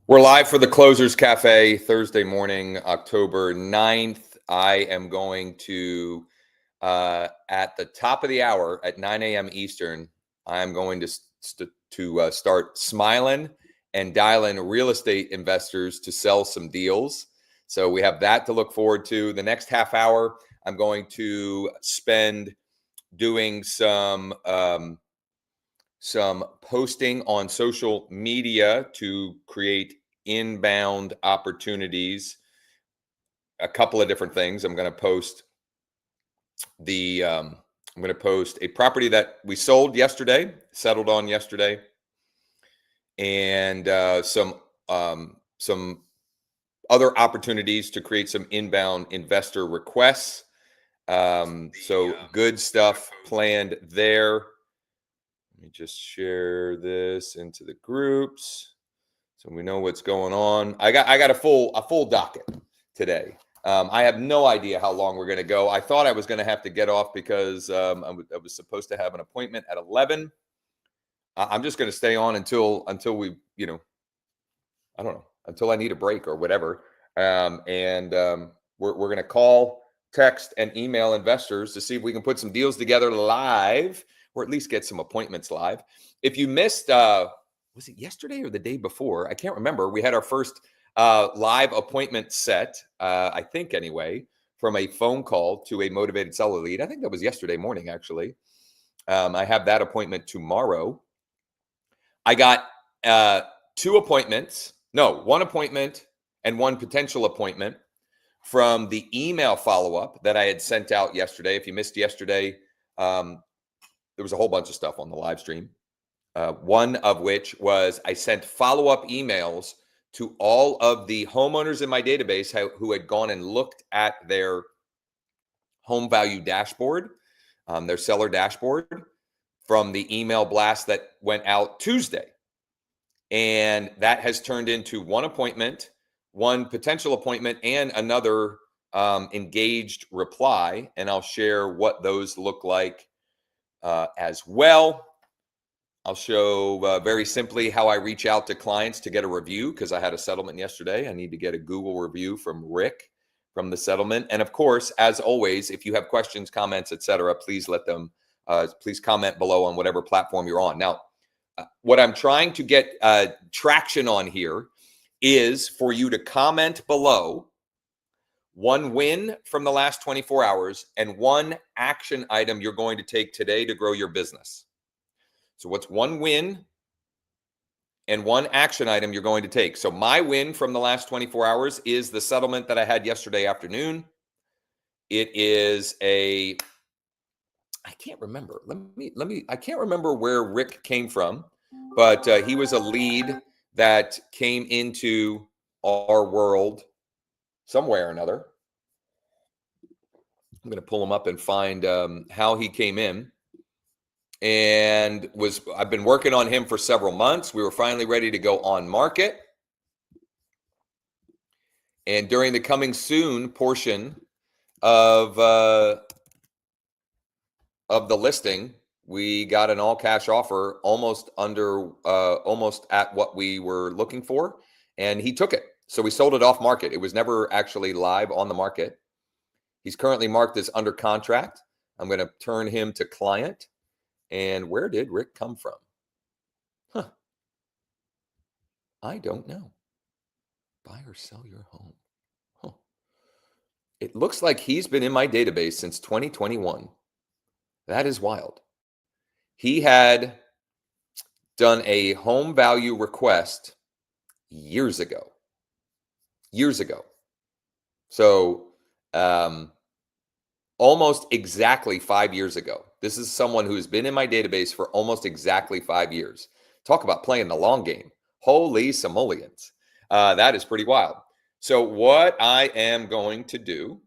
We're live for the Closers Cafe Thursday morning, October 9th. I am going to, at the top of the hour at 9 a.m. Eastern, I'm going to start smiling and dialing real estate investors to sell some deals. So we have that to look forward to. The next half hour, I'm going to spend doing some posting on social media to create inbound opportunities. A couple of different things. I'm going to post a property that we sold yesterday, settled on yesterday, and some other opportunities to create some inbound investor requests. So good stuff planned there. Let me just share this into the groups so we know what's going on. I got a full docket today. I have no idea how long we're going to go. I thought I was going to have to get off because I was supposed to have an appointment at 11. I'm just going to stay on until we, I don't know, until I need a break or whatever. We're going to call, text, and email investors to see if we can put some deals together live, or at least get some appointments live. If you missed, was it yesterday or the day before? I can't remember. We had our first live appointment set, I think anyway, from a phone call to a motivated seller lead. I think that was yesterday morning, actually. I have that appointment tomorrow. I got one appointment and one potential appointment from the email follow-up that I had sent out yesterday. If you missed yesterday, there was a whole bunch of stuff on the live stream. One of which was I sent follow-up emails to all of the homeowners in my database who had gone and looked at their home value dashboard, their seller dashboard, from the email blast that went out Tuesday. And that has turned into one appointment, one potential appointment, and another engaged reply. And I'll share what those look like as well. I'll show very simply how I reach out to clients to get a review, because I had a settlement yesterday. I need to get a Google review from Rick from the settlement. And of course, as always, if you have questions, comments, etc., please please comment below on whatever platform you're on. Now, what I'm trying to get traction on here is for you to comment below one win from the last 24 hours and one action item you're going to take today to grow your business. So what's one win and one action item you're going to take? So my win from the last 24 hours is the settlement that I had yesterday afternoon. It is I can't remember. I can't remember where Rick came from, but he was a lead that came into our world somewhere or another. I'm going to pull him up and find how he came in. And I've been working on him for several months. We were finally ready to go on market. And during the coming soon portion of the listing, we got an all cash offer almost at what we were looking for. And he took it. So we sold it off market. It was never actually live on the market. He's currently marked as under contract. I'm going to turn him to client. And where did Rick come from? I don't know. Buy or sell your home. It looks like he's been in my database since 2021. That is wild. He had done a home value request years ago. So almost exactly 5 years ago. This is someone who's been in my database for almost exactly 5 years. Talk about playing the long game. Holy simoleons. That is pretty wild. So what I am going to do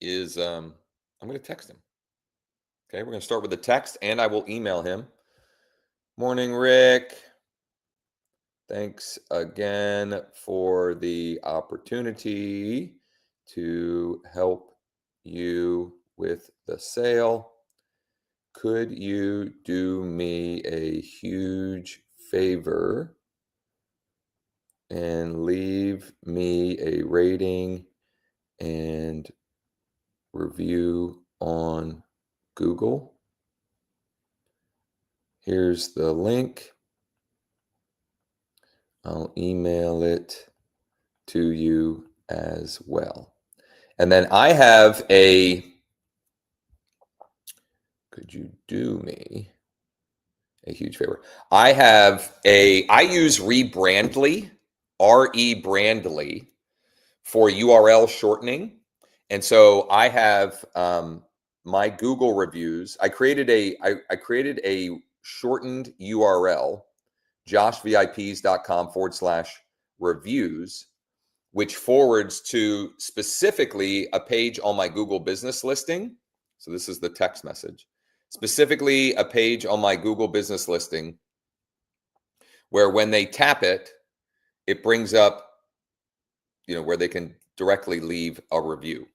is I'm going to text him. Okay, we're going to start with the text, and I will email him. Morning, Rick. Thanks again for the opportunity to help you with the sale. Could you do me a huge favor and leave me a rating and review on Google. Here's the link. I'll email it to you as well. And then I have could you do me a huge favor? I use Rebrandly, R-E-Brandly, for URL shortening. And so I have my Google reviews. I created a shortened URL, joshvips.com/reviews, which forwards to specifically a page on my Google business listing. So this is the text message. Specifically a page on my Google business listing where when they tap it, it brings up, where they can directly leave a review.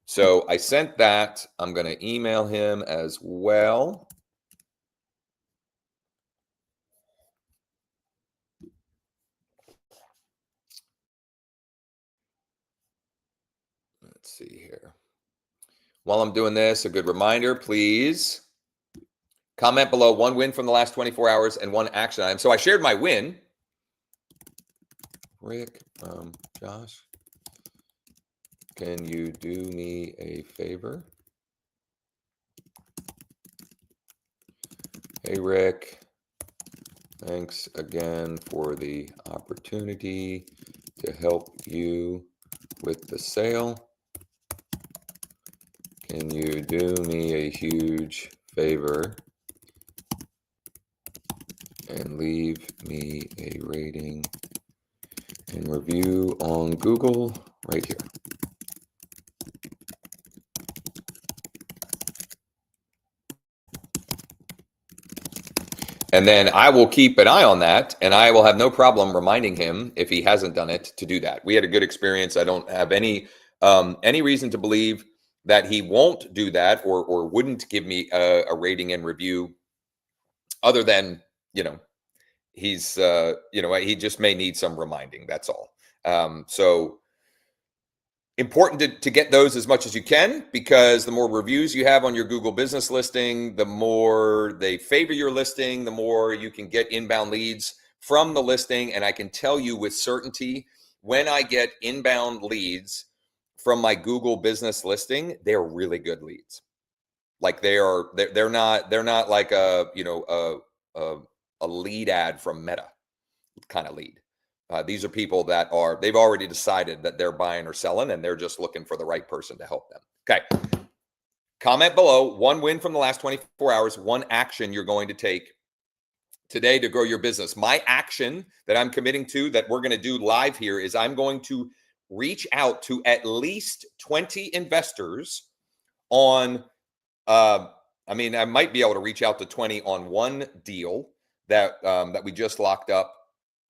So I sent that. I'm going to email him as well. Let's see here. While I'm doing this, a good reminder, please comment below one win from the last 24 hours and one action item. So I shared my win. Rick, Josh, can you do me a favor? Hey, Rick, thanks again for the opportunity to help you with the sale. Can you do me a huge favor and leave me a rating and review on Google right here? And then I will keep an eye on that, and I will have no problem reminding him if he hasn't done it to do that. We had a good experience. I don't have any reason to believe that he won't do that or wouldn't give me a rating and review, other than, he's he just may need some reminding. That's all. So important to get those as much as you can, because the more reviews you have on your Google business listing, the more they favor your listing, the more you can get inbound leads from the listing. And I can tell you with certainty, when I get inbound leads from my Google business listing, they're really good leads. Like they're not like a lead ad from Meta kind of lead. These are people that they've already decided that they're buying or selling, and they're just looking for the right person to help them. Okay. Comment below one win from the last 24 hours, one action you're going to take today to grow your business. My action that I'm committing to, that we're going to do live here, is I'm going to reach out to at least 20 investors on, I might be able to reach out to 20 on one deal that we just locked up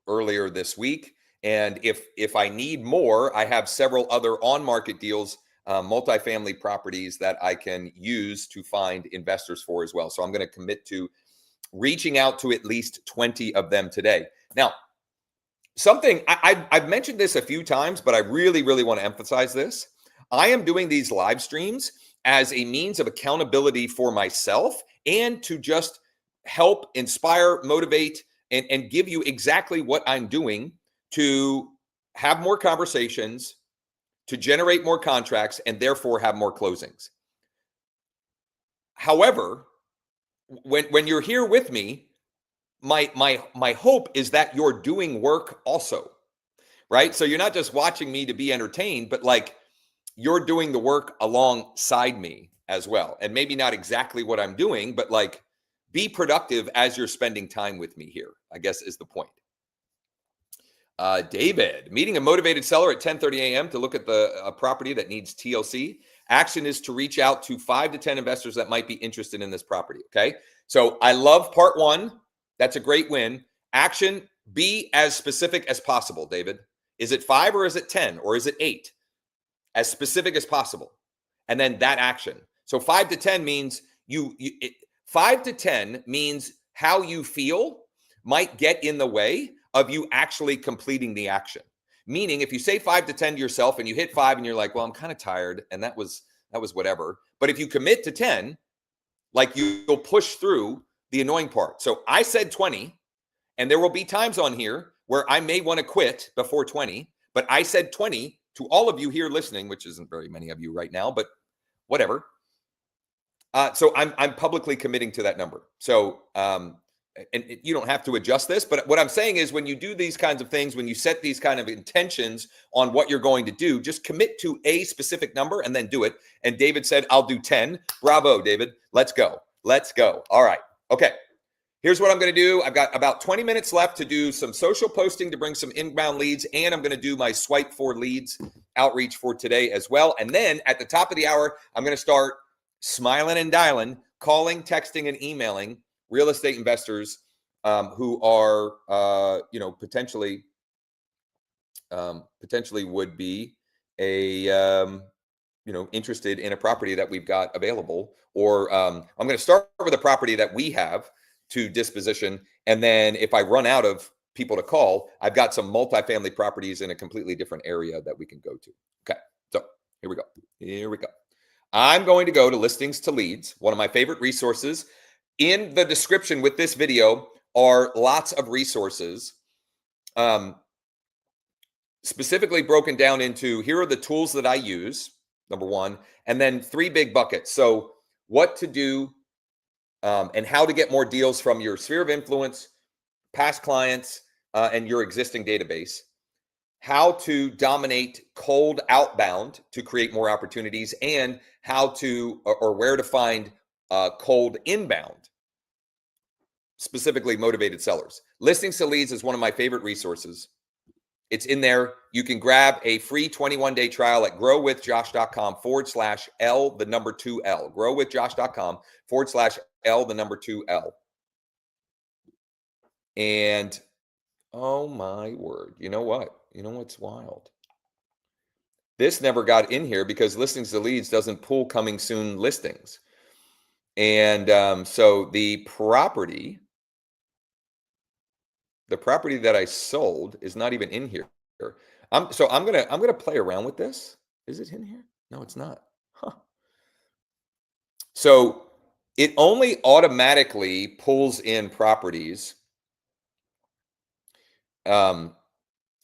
earlier this week. And if I need more, I have several other on-market deals, multifamily properties that I can use to find investors for as well. So I'm going to commit to reaching out to at least 20 of them today. Now, something I've mentioned this a few times, but I really, really want to emphasize this. I am doing these live streams as a means of accountability for myself, and to just help inspire, motivate, and give you exactly what I'm doing to have more conversations, to generate more contracts, and therefore have more closings. However, when you're here with me, my hope is that you're doing work also, right? So you're not just watching me to be entertained, but like you're doing the work alongside me as well. And maybe not exactly what I'm doing, but like be productive as you're spending time with me here, I guess is the point. David, meeting a motivated seller at 10:30 a.m. to look at a property that needs TLC. Action is to reach out to 5 to 10 investors that might be interested in this property. Okay. So I love part one. That's a great win. Action, be as specific as possible, David. Is it 5 or is it 10 or is it 8? As specific as possible. And then that action. So 5 to 10 means 5 to 10 means how you feel might get in the way of you actually completing the action. Meaning, if you say 5 to 10 to yourself and you hit 5 and you're like, well, I'm kind of tired, and that was whatever. But if you commit to 10, like, you'll push through the annoying part. So I said 20, and there will be times on here where I may want to quit before 20, but I said 20 to all of you here listening, which isn't very many of you right now, but whatever. So I'm publicly committing to that number. So, and you don't have to adjust this, but what I'm saying is, when you do these kinds of things, when you set these kind of intentions on what you're going to do, just commit to a specific number and then do it. And David said, I'll do 10. Bravo, David. Let's go. Let's go. All right. Okay. Here's what I'm going to do. I've got about 20 minutes left to do some social posting to bring some inbound leads, and I'm going to do my swipe for leads outreach for today as well. And then at the top of the hour, I'm going to start smiling and dialing, calling, texting, and emailing real estate investors who are, potentially would be interested in a property that we've got available. Or I'm going to start with a property that we have to disposition, and then if I run out of people to call, I've got some multifamily properties in a completely different area that we can go to. Okay, so here we go. I'm going to go to Listings to Leads, one of my favorite resources. In the description with this video are lots of resources, specifically broken down into, here are the tools that I use, number one, and then 3 big buckets. So what to do and how to get more deals from your sphere of influence, past clients, and your existing database. How to dominate cold outbound to create more opportunities, and how to, or where to find cold inbound, specifically motivated sellers. Listings to Leads is one of my favorite resources. It's in there. You can grab a free 21-day trial at growwithjosh.com/L, the number 2L. growwithjosh.com/L, the number 2L. And oh my word, you know what? You know what's wild? This never got in here because Listings to Leads doesn't pull coming soon listings. And so the property that I sold is not even in here. I'm gonna play around with this. Is it in here? No, it's not. Huh. So it only automatically pulls in properties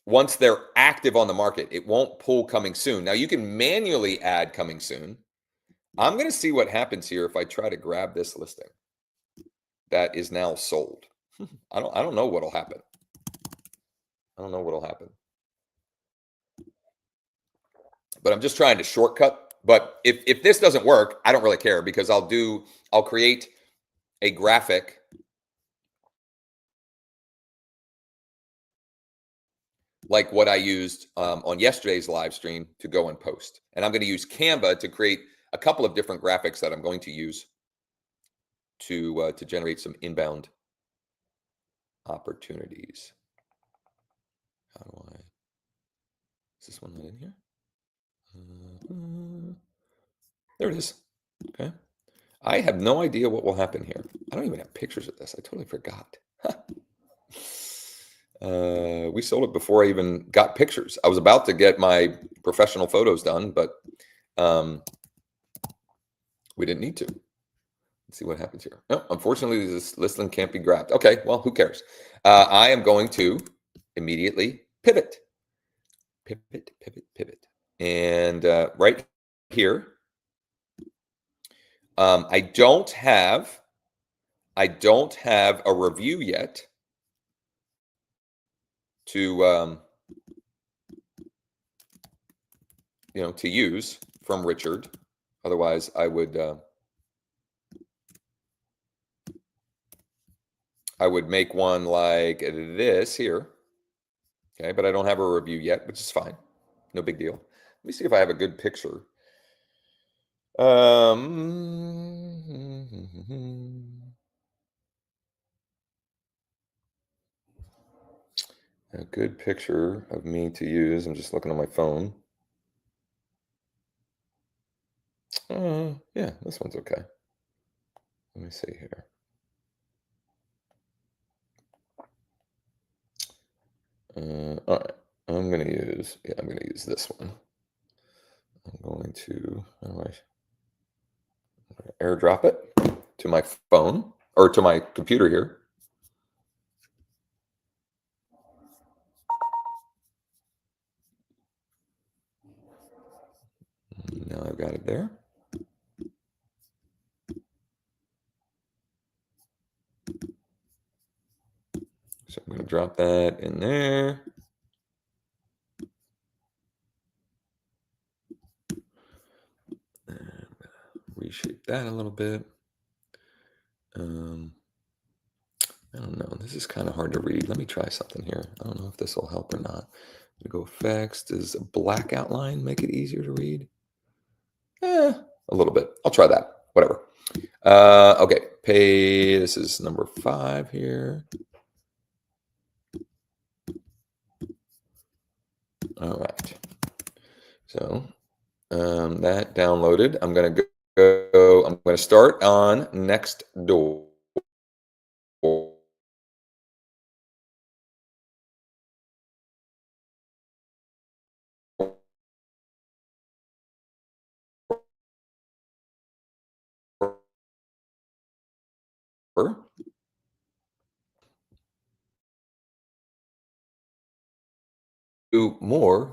once they're active on the market. It won't pull coming soon. Now you can manually add coming soon. I'm going to see what happens here if I try to grab this listing that is now sold. I don't know what'll happen. I don't know what'll happen. But I'm just trying to shortcut. But if this doesn't work, I don't really care, because I'll create a graphic like what I used on yesterday's live stream to go and post. And I'm going to use Canva to create a couple of different graphics that I'm going to use to generate some inbound opportunities. How do I? Is this one not in here? There it is. Okay. I have no idea what will happen here. I don't even have pictures of this. I totally forgot. We sold it before I even got pictures. I was about to get my professional photos done, but we didn't need to. Let's see what happens here. No, unfortunately, this listing can't be grabbed. Okay, well, who cares? I am going to immediately pivot. And right here, I don't have a review yet to to use from Richard. Otherwise, I would make one like this here. Okay, but I don't have a review yet, which is fine. No big deal. Let me see if I have a good picture. A good picture of me to use. I'm just looking on my phone. Yeah, this one's okay. Let me see here. All right. I'm going to use this one. I'm going to, airdrop it to my phone or to my computer here. Now I've got it there. So I'm going to drop that in there. And reshape that a little bit. I don't know. This is kind of hard to read. Let me try something here. I don't know if this will help or not. Go effects. Does a black outline make it easier to read? A little bit. I'll try that. Whatever. Okay. Pay. This is number 5 here. All right. So that downloaded. I'm going to go. I'm going to start on next door.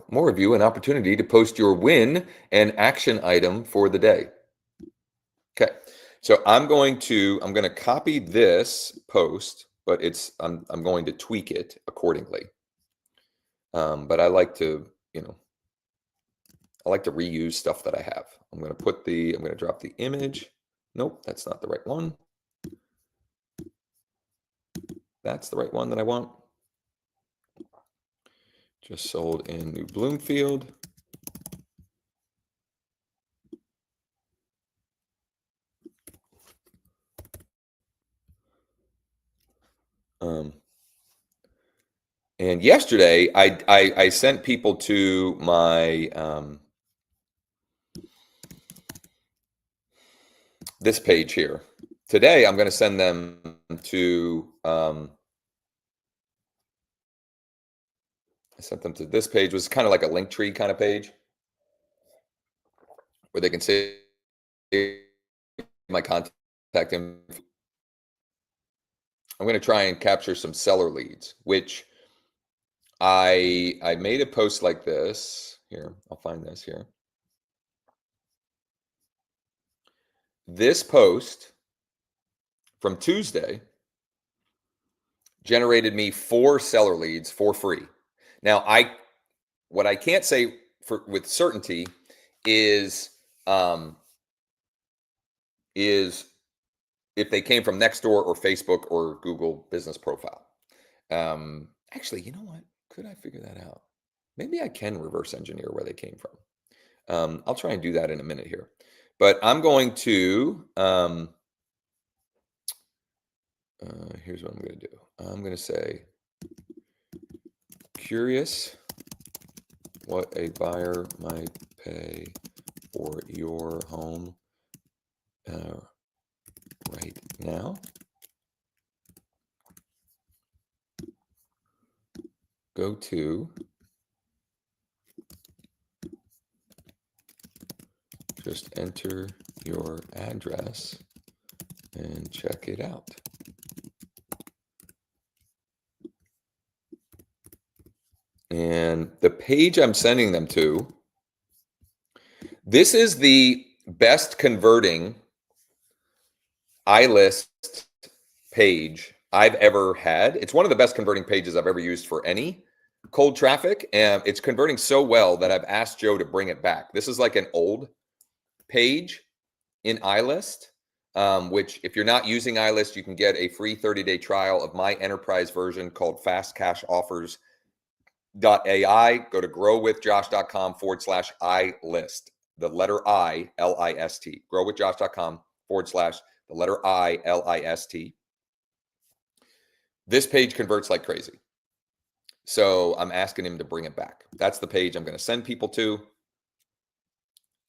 More of you an opportunity to post your win and action item for the day. Okay, so I'm going to copy this post, but I'm going to tweak it accordingly. But I like to reuse stuff that I have. I'm going to drop the image. Nope, that's not the right one. That's the right one that I want. Just sold in New Bloomfield. And yesterday, I sent people to my this page here. Today, I'm going to send them to I sent them to this page. It was kind of like a link tree kind of page where they can see my contact info. I'm going to try and capture some seller leads, which I made a post like this. Here, I'll find this here. This post from Tuesday generated me 4 seller leads for free. Now, what I can't say with certainty is if they came from Nextdoor or Facebook or Google Business Profile. Actually, you know what? Could I figure that out? Maybe I can reverse engineer where they came from. I'll try and do that in a minute here. But I'm going to, here's what I'm going to do. I'm going to say, curious what a buyer might pay for your home right now. Go to just enter your address and check it out. And the page I'm sending them to, this is the best converting iList page I've ever had. It's one of the best converting pages I've ever used for any cold traffic. And it's converting so well that I've asked Joe to bring it back. This is like an old page in iList, which if you're not using iList, you can get a free 30-day trial of my enterprise version called Fast Cash Offers. .ai. Go to growwithjosh.com/iList. The letter I, L-I-S-T. growwithjosh.com/the letter I, L-I-S-T. This page converts like crazy. So I'm asking him to bring it back. That's the page I'm going to send people to.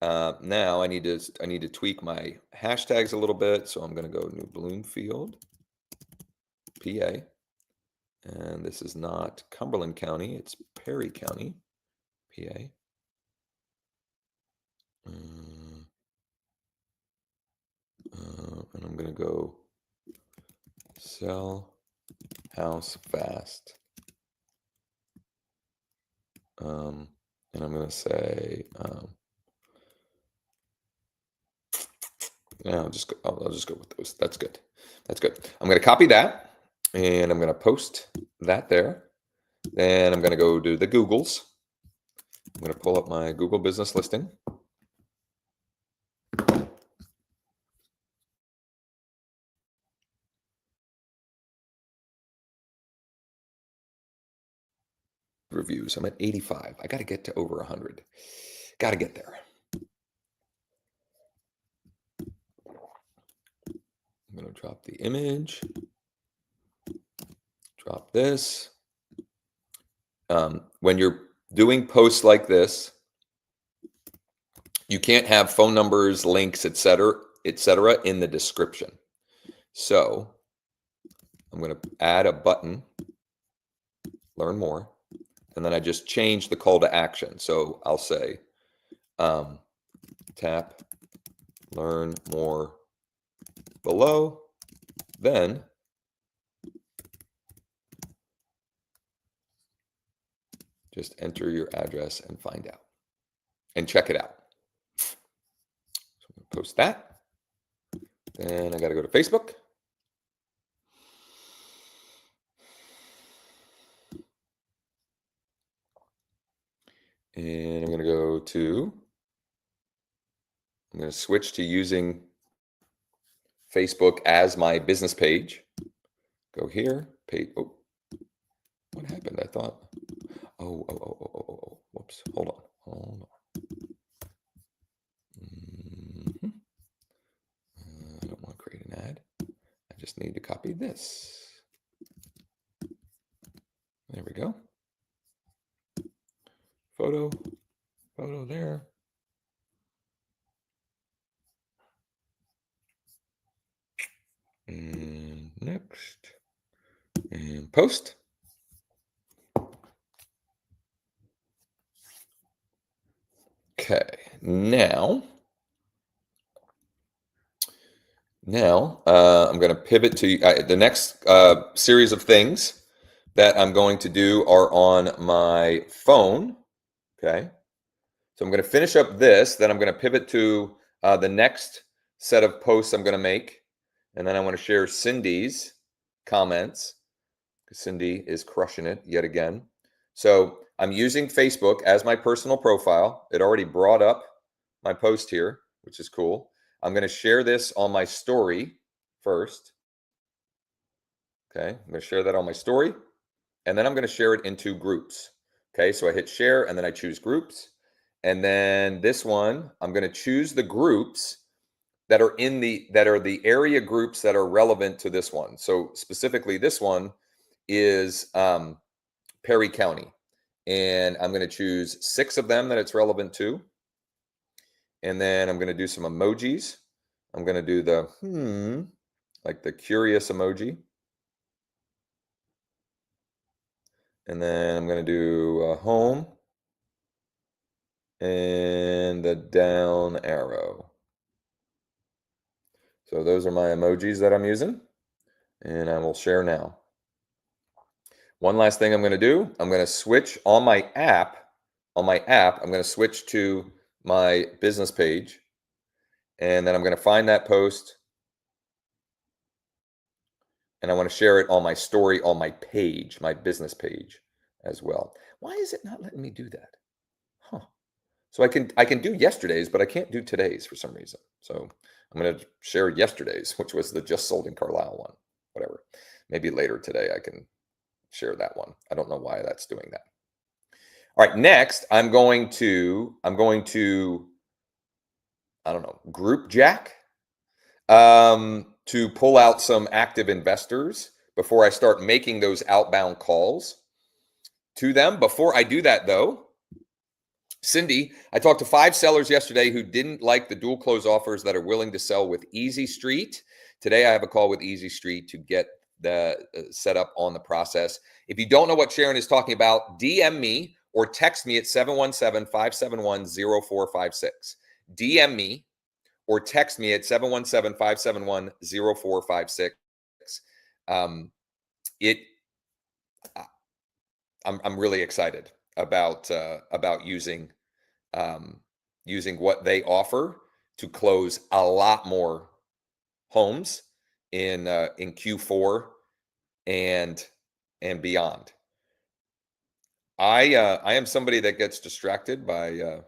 Now I need to tweak my hashtags a little bit. So I'm going to go New Bloomfield, PA. And this is not Cumberland County, it's Perry County, PA. And I'm going to go sell house fast. And I'm going to say, yeah, I'll just go with those. That's good. That's good. I'm going to copy that and I'm going to post that there. Then I'm going to go do the Googles. I'm going to pull up my Google business listing. Reviews. I'm at 85. I got to get to over 100. Got to get there. I'm going to drop the image. Drop this. When you're doing posts like this, you can't have phone numbers, links, etc., in the description. So I'm going to add a button, learn more, and then I just change the call to action. So I'll say, tap learn more below, then just enter your address and find out and check it out. So I'm going to post that. Then I got to go to Facebook. And I'm going to switch to using Facebook as my business page. Go here, page. Oh, what happened? I thought, whoops, hold on. I don't want to create an ad. I just need to copy this. There we go. Photo there. And next, and post. Okay, now I'm going to pivot to the next series of things that I'm going to do are on my phone. Okay, so I'm going to finish up this, then I'm going to pivot to the next set of posts I'm going to make, and then I want to share Cindy's comments because Cindy is crushing it yet again. So I'm using Facebook as my personal profile. It already brought up my post here, which is cool. I'm going to share this on my story first. Okay, I'm going to share that on my story, and then I'm going to share it into groups. Okay, so I hit share, and then I choose groups. And then this one, I'm going to choose the groups that are the area groups that are relevant to this one. So specifically, this one is Perry County. And I'm going to choose 6 of them that it's relevant to. And then I'm going to do some emojis. I'm going to do the like the curious emoji. And then I'm going to do home and the down arrow. So those are my emojis that I'm using, and I will share now. One last thing I'm going to do, I'm going to switch on my app. I'm going to switch to my business page, and then I'm going to find that post, and I want to share it on my story on my page, my business page as well. Why is it not letting me do that? Huh. So I can do yesterday's, but I can't do today's for some reason. So I'm going to share yesterday's, which was the just sold in Carlisle one. Whatever. Maybe later today I can share that one. I don't know why that's doing that. All right, next I'm going to I don't know, group jack to pull out some active investors before I start making those outbound calls to them. Before I do that though, Cindy, I talked to 5 sellers yesterday who didn't like the dual close offers that are willing to sell with Easy Street. Today I have a call with Easy Street to get set up on the process. If you don't know what Sharon is talking about, DM me or text me at 717-571-0456. DM me or text me at 717-571-0456. I'm really excited about using what they offer to close a lot more homes in Q4 and beyond. I am somebody that gets distracted by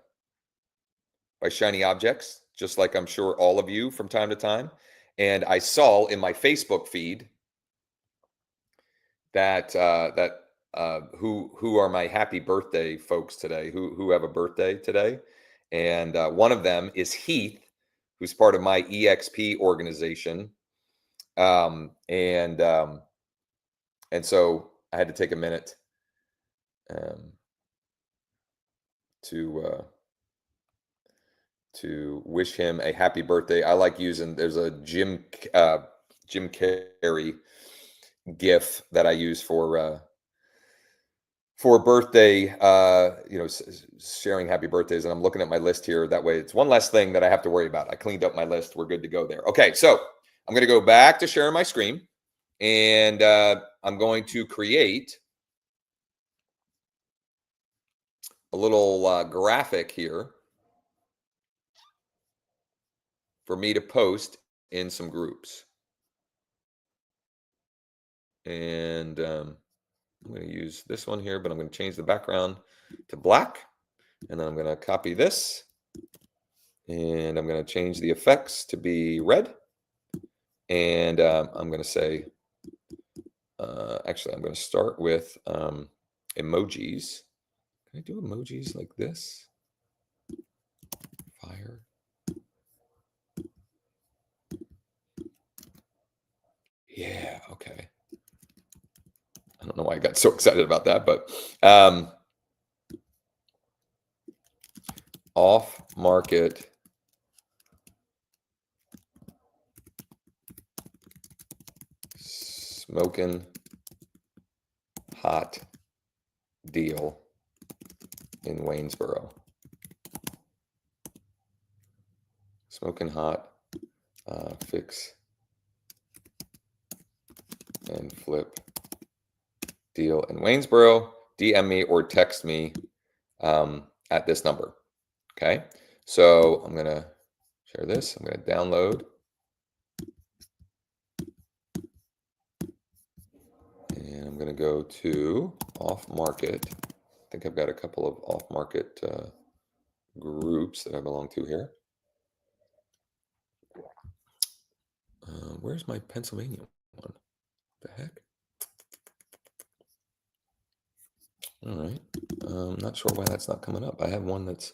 shiny objects, just like I'm sure all of you from time to time. And I saw in my Facebook feed that who are my happy birthday folks today, who have a birthday today, and one of them is Heath, who's part of my EXP organization, and so I had to take a minute to wish him a happy birthday. I like using, there's a Jim Carrey GIF that I use for birthday, sharing happy birthdays. And I'm looking at my list here. That way it's one less thing that I have to worry about. I cleaned up my list. We're good to go there. Okay. So I'm going to go back to sharing my screen, and I'm going to create a little graphic here for me to post in some groups. And I'm going to use this one here, but I'm going to change the background to black. And then I'm going to copy this. And I'm going to change the effects to be red. And I'm going to say, actually, I'm going to start with emojis. Can I do emojis like this? Fire. Yeah, okay. I don't know why I got so excited about that, but off-market smoking hot deal in Waynesboro. Smoking hot, fix and flip deal in Waynesboro. DM me or text me at this number. Okay, so I'm gonna share this. I'm gonna download, and I'm gonna go to off market. I think I've got a couple of off market groups that I belong to here. Where's my Pennsylvania one? The heck? All right. I'm not sure why that's not coming up. I have one that's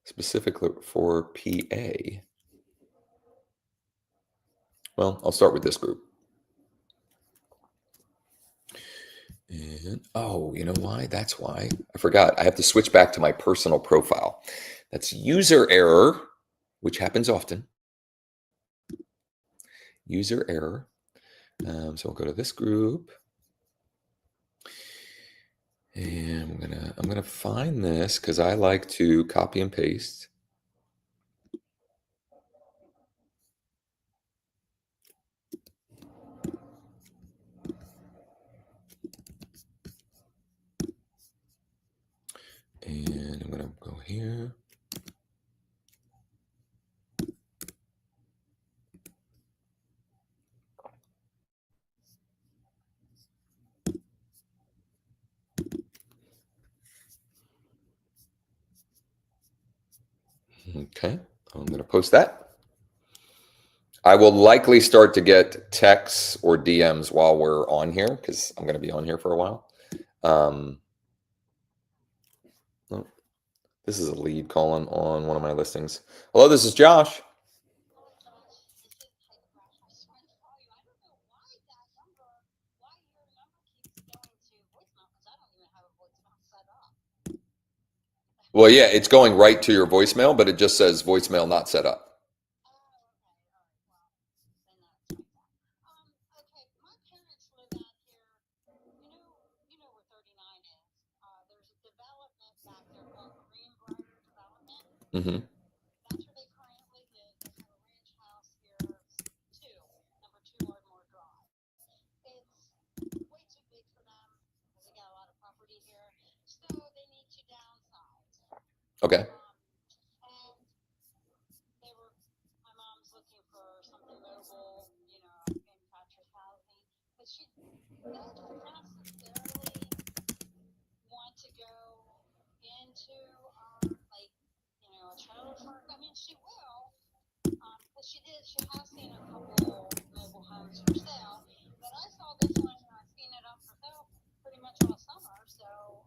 specifically for PA. Well, I'll start with this group. And oh, you know why? That's why. I forgot. I have to switch back to my personal profile. That's user error, which happens often. User error. So we'll go to this group. And I'm gonna find this because I like to copy and paste. And I'm gonna go here. Okay, I'm gonna post that. I will likely start to get texts or DMs while we're on here because I'm gonna be on here for a while. This is a lead calling on one of my listings. Hello, this is Josh. Well, yeah, it's going right to your voicemail, but it just says voicemail not set up. Mm-hmm. That's where they currently live. They have a ranch house here, number 2 Ardmore Drive. It's way too big for them because they got a lot of property here, so they need to downsize. Okay. And my mom's looking for something mobile, manufactured housing, but she doesn't necessarily want to go into a trailer park. I mean, she will, because she has seen a couple mobile homes for sale. But I saw this one and I've seen it up for sale pretty much all summer. So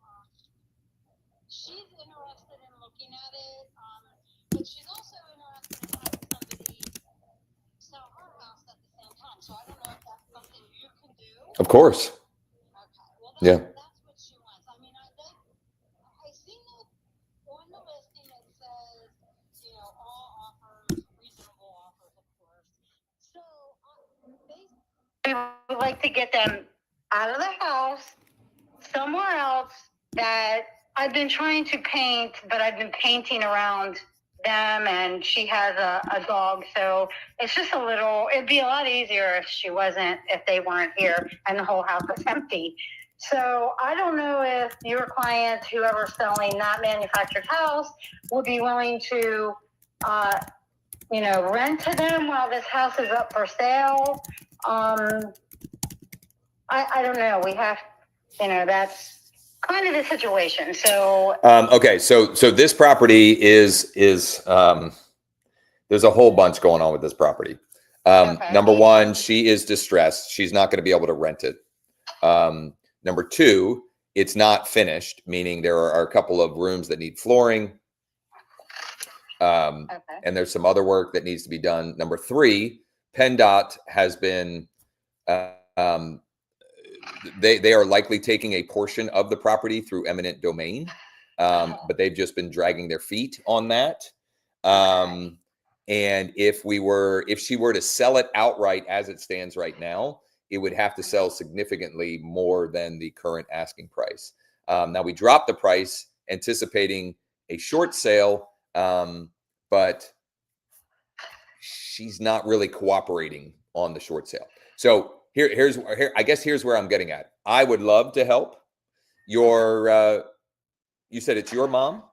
she's interested in looking at it, but she's also interested in having somebody sell her house at the same time. So I don't know if that's something you can do. Of course. Okay. Well, Yeah. That's what she wants. I mean, I seen it on the listing. It says, all offers, reasonable offers, of course. So basically, we would like to get them out of the house somewhere else that I've been trying to paint, but I've been painting around them, and she has a dog, so it's just it'd be a lot easier if they weren't here and the whole house was empty. So I don't know if your client, whoever's selling that manufactured house, would be willing to, rent to them while this house is up for sale. I don't know. We have, that's kind of the situation. So okay, so this property is there's a whole bunch going on with this property. Okay. Number one, she is distressed. She's not going to be able to rent it. Number two, it's not finished, meaning there are a couple of rooms that need flooring. And there's some other work that needs to be done. Number three, PennDOT has been, they are likely taking a portion of the property through eminent domain, but they've just been dragging their feet on that. And if she were to sell it outright as it stands right now, it would have to sell significantly more than the current asking price. Now we dropped the price anticipating a short sale, but she's not really cooperating on the short sale. So here's I guess here's where I'm getting at. I would love to help your, you said it's your mom?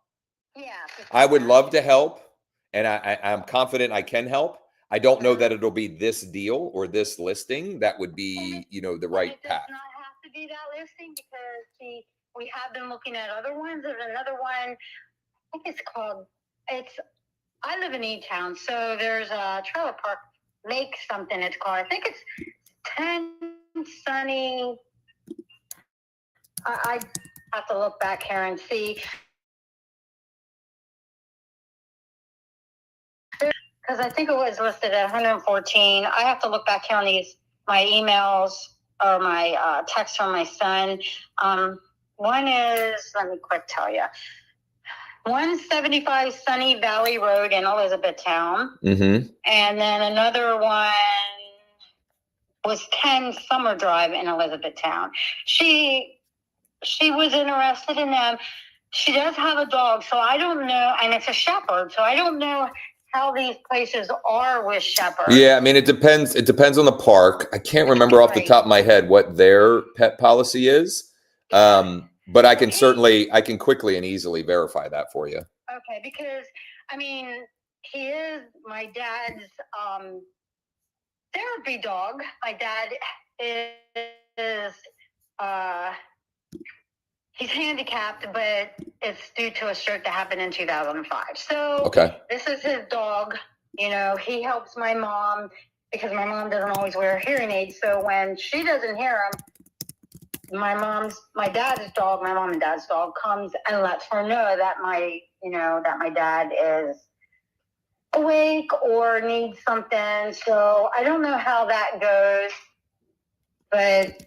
Yeah. I would love to help, and I'm confident I can help. I don't know that it'll be this deal or this listing. That would be, the right path. It does not have to be that listing because we have been looking at other ones. There's another one, I think I live in E-Town, so there's a trailer park, Lake something it's called. I think it's 10 Sunny. I have to look back here and see. Because I think it was listed at 114. I have to look back here on my emails or my text from my son. One is, let me quick tell you, 175 Sunny Valley Road in Elizabethtown. Mm-hmm. And then another one was 10 Summer Drive in Elizabethtown. She was interested in them. She does have a dog, so I don't know, and it's a shepherd, so I don't know how these places are with shepherds. Yeah, I mean, it depends. It depends on the park. I can't remember off the top of my head what their pet policy is. But I can quickly and easily verify that for you. Okay, because I mean, he is my dad's therapy dog. My dad is he's handicapped, but it's due to a stroke that happened in 2005. So This is his dog. He helps my mom because my mom doesn't always wear hearing aids. So when she doesn't hear him, my mom and dad's dog comes and lets her know that my dad is awake or needs something. So I don't know how that goes, but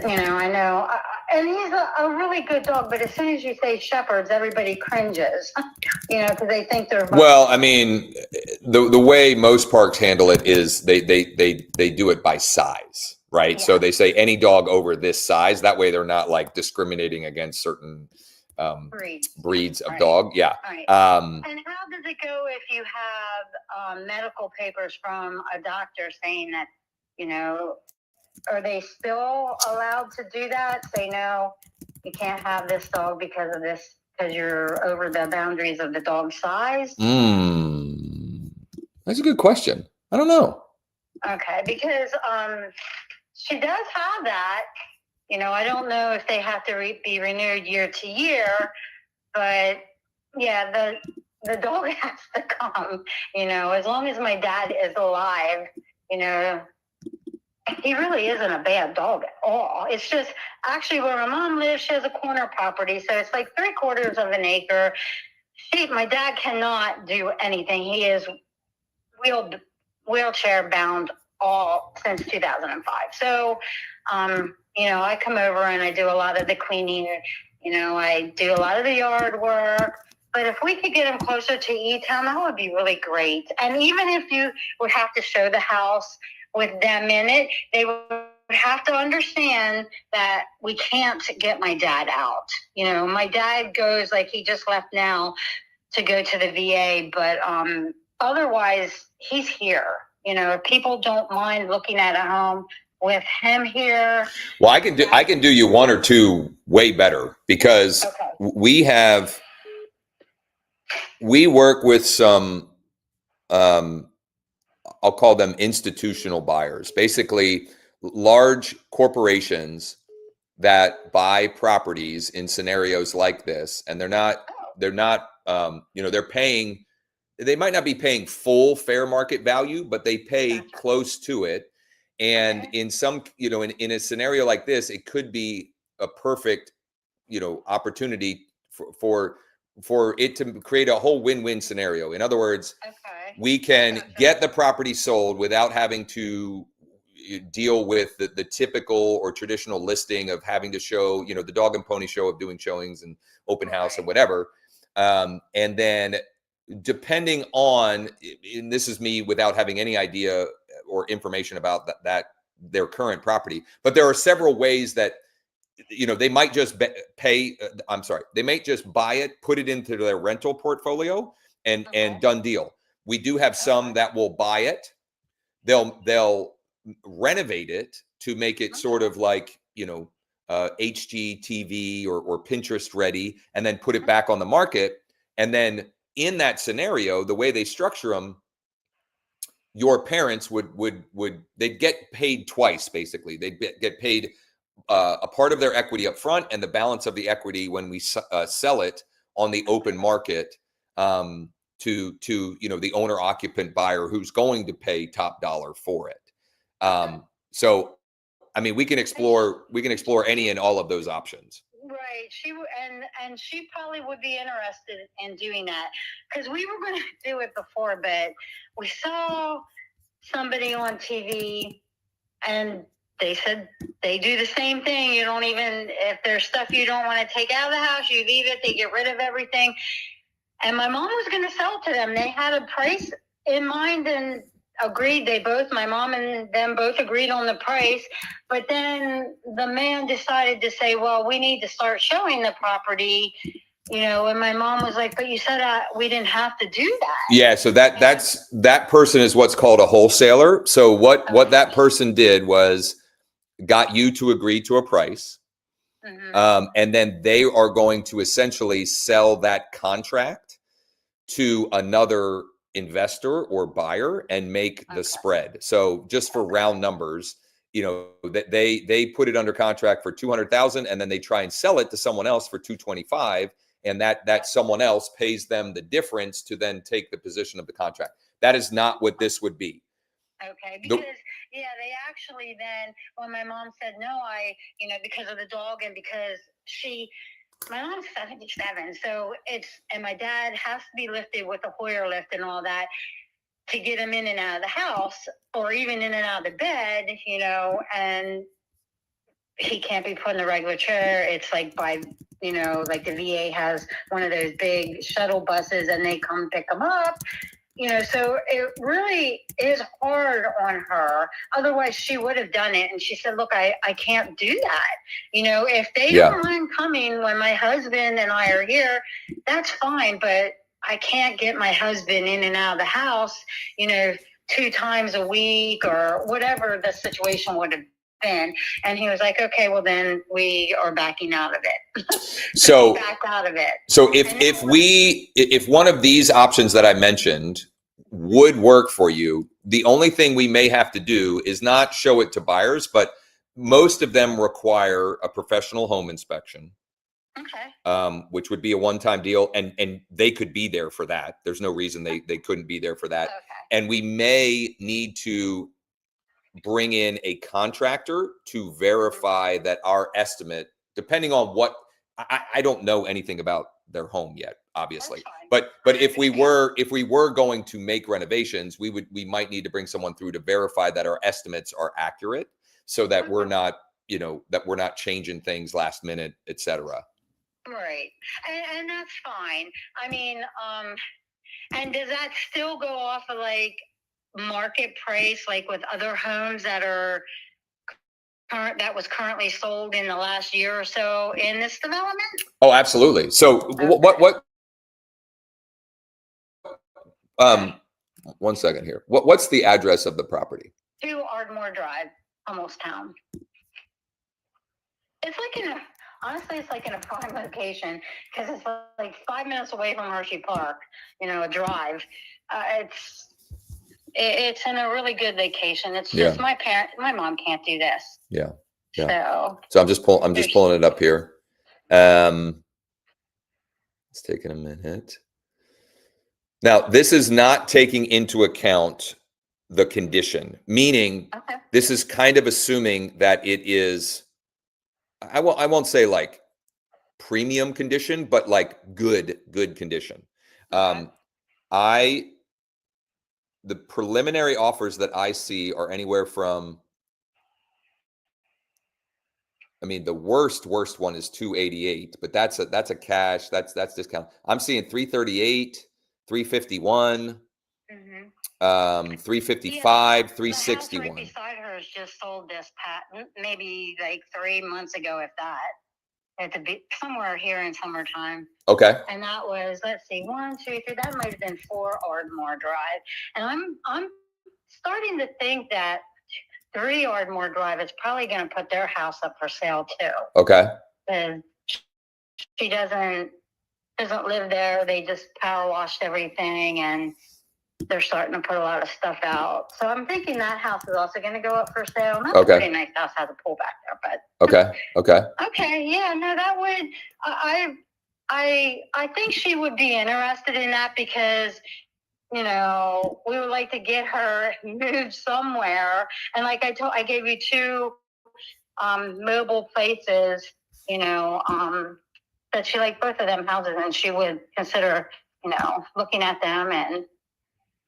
I know. And he's a really good dog, but as soon as you say shepherds, everybody cringes, because they think they're. Well, I mean, the way most parks handle it is they do it by size, right? Yeah. So they say any dog over this size. That way, they're not like discriminating against certain breeds of Right. dog. Yeah. Right. Um, And how does it go if you have medical papers from a doctor saying that, you know, are they still allowed to do that? Say, no, you can't have this dog because of this, because you're over the boundaries of the dog size? That's a good question. I don't know. Okay, because she does have that. You know, I don't know if they have to be renewed year to year, but yeah, the dog has to come. You know, as long as my dad is alive, you know, he really isn't a bad dog at all. It's just actually where my mom lives, she has a corner property, so it's like 3/4 of an acre. My dad cannot do anything. He is wheelchair bound all since 2005. So, you know, I come over and I do a lot of the cleaning. You know, I do a lot of the yard work. But if we could get him closer to E-Town, that would be really great. And even if you would have to show the house with them in it, they would have to understand that we can't get my dad out. You know, my dad goes, like, he just left now to go to the VA, but otherwise he's here. You know, if people don't mind looking at a home with him here. Well, I can do you one or two way better, because Okay. we work with some, I'll call them institutional buyers, basically large corporations that buy properties in scenarios like this, and they're not, you know, they might not be paying full fair market value, but they pay close to it. And in some, you know, in a scenario like this, it could be a perfect, you know, opportunity for it to create a whole win-win scenario. In other words, we can get the property sold without having to deal with the typical or traditional listing of having to show, you know, the dog and pony show of doing showings and open house and whatever. And then depending on, and this is me without having any idea or information about that their current property, but there are several ways that, you know, they might just they might just buy it, put it into their rental portfolio, and done deal. We do have some that will buy it. They'll renovate it to make it sort of like, you know, HGTV or Pinterest ready, and then put it back on the market. And then in that scenario, the way they structure them, your parents they'd get paid twice. Basically, they'd get paid a part of their equity up front and the balance of the equity when we sell it on the open market, to you know, the owner occupant buyer who's going to pay top dollar for it. So I mean, we can explore any and all of those options. Right. And she probably would be interested in doing that, because we were going to do it before, but we saw somebody on TV and they said they do the same thing. You don't even, if there's stuff you don't want to take out of the house, you leave it, they get rid of everything. And my mom was going to sell to them. They had a price in mind and agreed. My mom and them both agreed on the price. But then the man decided to say, well, we need to start showing the property, you know, and my mom was like, but you said we didn't have to do that. Yeah. So that person is what's called a wholesaler. So what that person did was got you to agree to a price. And then they are going to essentially sell that contract to another investor or buyer and make the spread. So just for round numbers, you know, that they put it under contract for 200,000, and then they try and sell it to someone else for 225, and that someone else pays them the difference to then take the position of the contract. That is not what this would be. Okay, because they actually then, when my mom said no, you know, because of the dog and because my mom's 77, so and my dad has to be lifted with a Hoyer lift and all that to get him in and out of the house, or even in and out of the bed, you know, and he can't be put in a regular chair. It's like you know, like the VA has one of those big shuttle buses and they come pick him up. So it really is hard on her. Otherwise, she would have done it. And she said, look, I can't do that. If they don't mind coming when my husband and I are here, that's fine. But I can't get my husband in and out of the house, 2 times a week or whatever the situation would have been. And he was like, okay, well, then we are backing out of it. So back out of it. So if one of these options that I mentioned would work for you, the only thing we may have to do is not show it to buyers, but most of them require a professional home inspection. Okay. Which would be a one-time deal, and they could be there for that. There's no reason they couldn't be there for that. Okay. And we may need to bring in a contractor to verify that our estimate, depending on what, I don't know anything about their home yet, obviously. But if we were going to make renovations, we might need to bring someone through to verify that our estimates are accurate, so that we're not, that we're not changing things last minute, et cetera. Right. And that's fine. I mean, and does that still go off of like market price, like with other homes that are that was currently sold in the last year or so in this development? Oh, absolutely. So Okay. One second here. What's the address of the property? 2 Ardmore Drive, almost town. It's like honestly, it's like in a prime location because it's like 5 minutes away from Hershey Park, a drive. It's in a really good location. It's just my mom can't do this. Yeah. So I'm just pulling it up here. It's taking a minute. Now, this is not taking into account the condition, meaning this is kind of assuming that it is, I won't say like premium condition, but like good condition. The preliminary offers that I see are anywhere from, I mean, the worst one is 288, but that's a cash, that's discount. I'm seeing 338, 351, 355, 361. Right beside her is just sold this maybe like 3 months ago, if that. At somewhere here in summertime. Okay. And that was, let's see, 1, 2, 3. That might have been 4 Ardmore Drive. And I'm starting to think that 3 Ardmore Drive is probably going to put their house up for sale too. Okay. And she doesn't live there. They just power washed everything, and they're starting to put a lot of stuff out. So I'm thinking that house is also going to go up for sale. That's a pretty nice house, has a pool back there, but okay. Yeah, no, that would, I think she would be interested in that because, we would like to get her moved somewhere. And like I gave you 2 mobile places, that she liked both of them houses, and she would consider, looking at them, and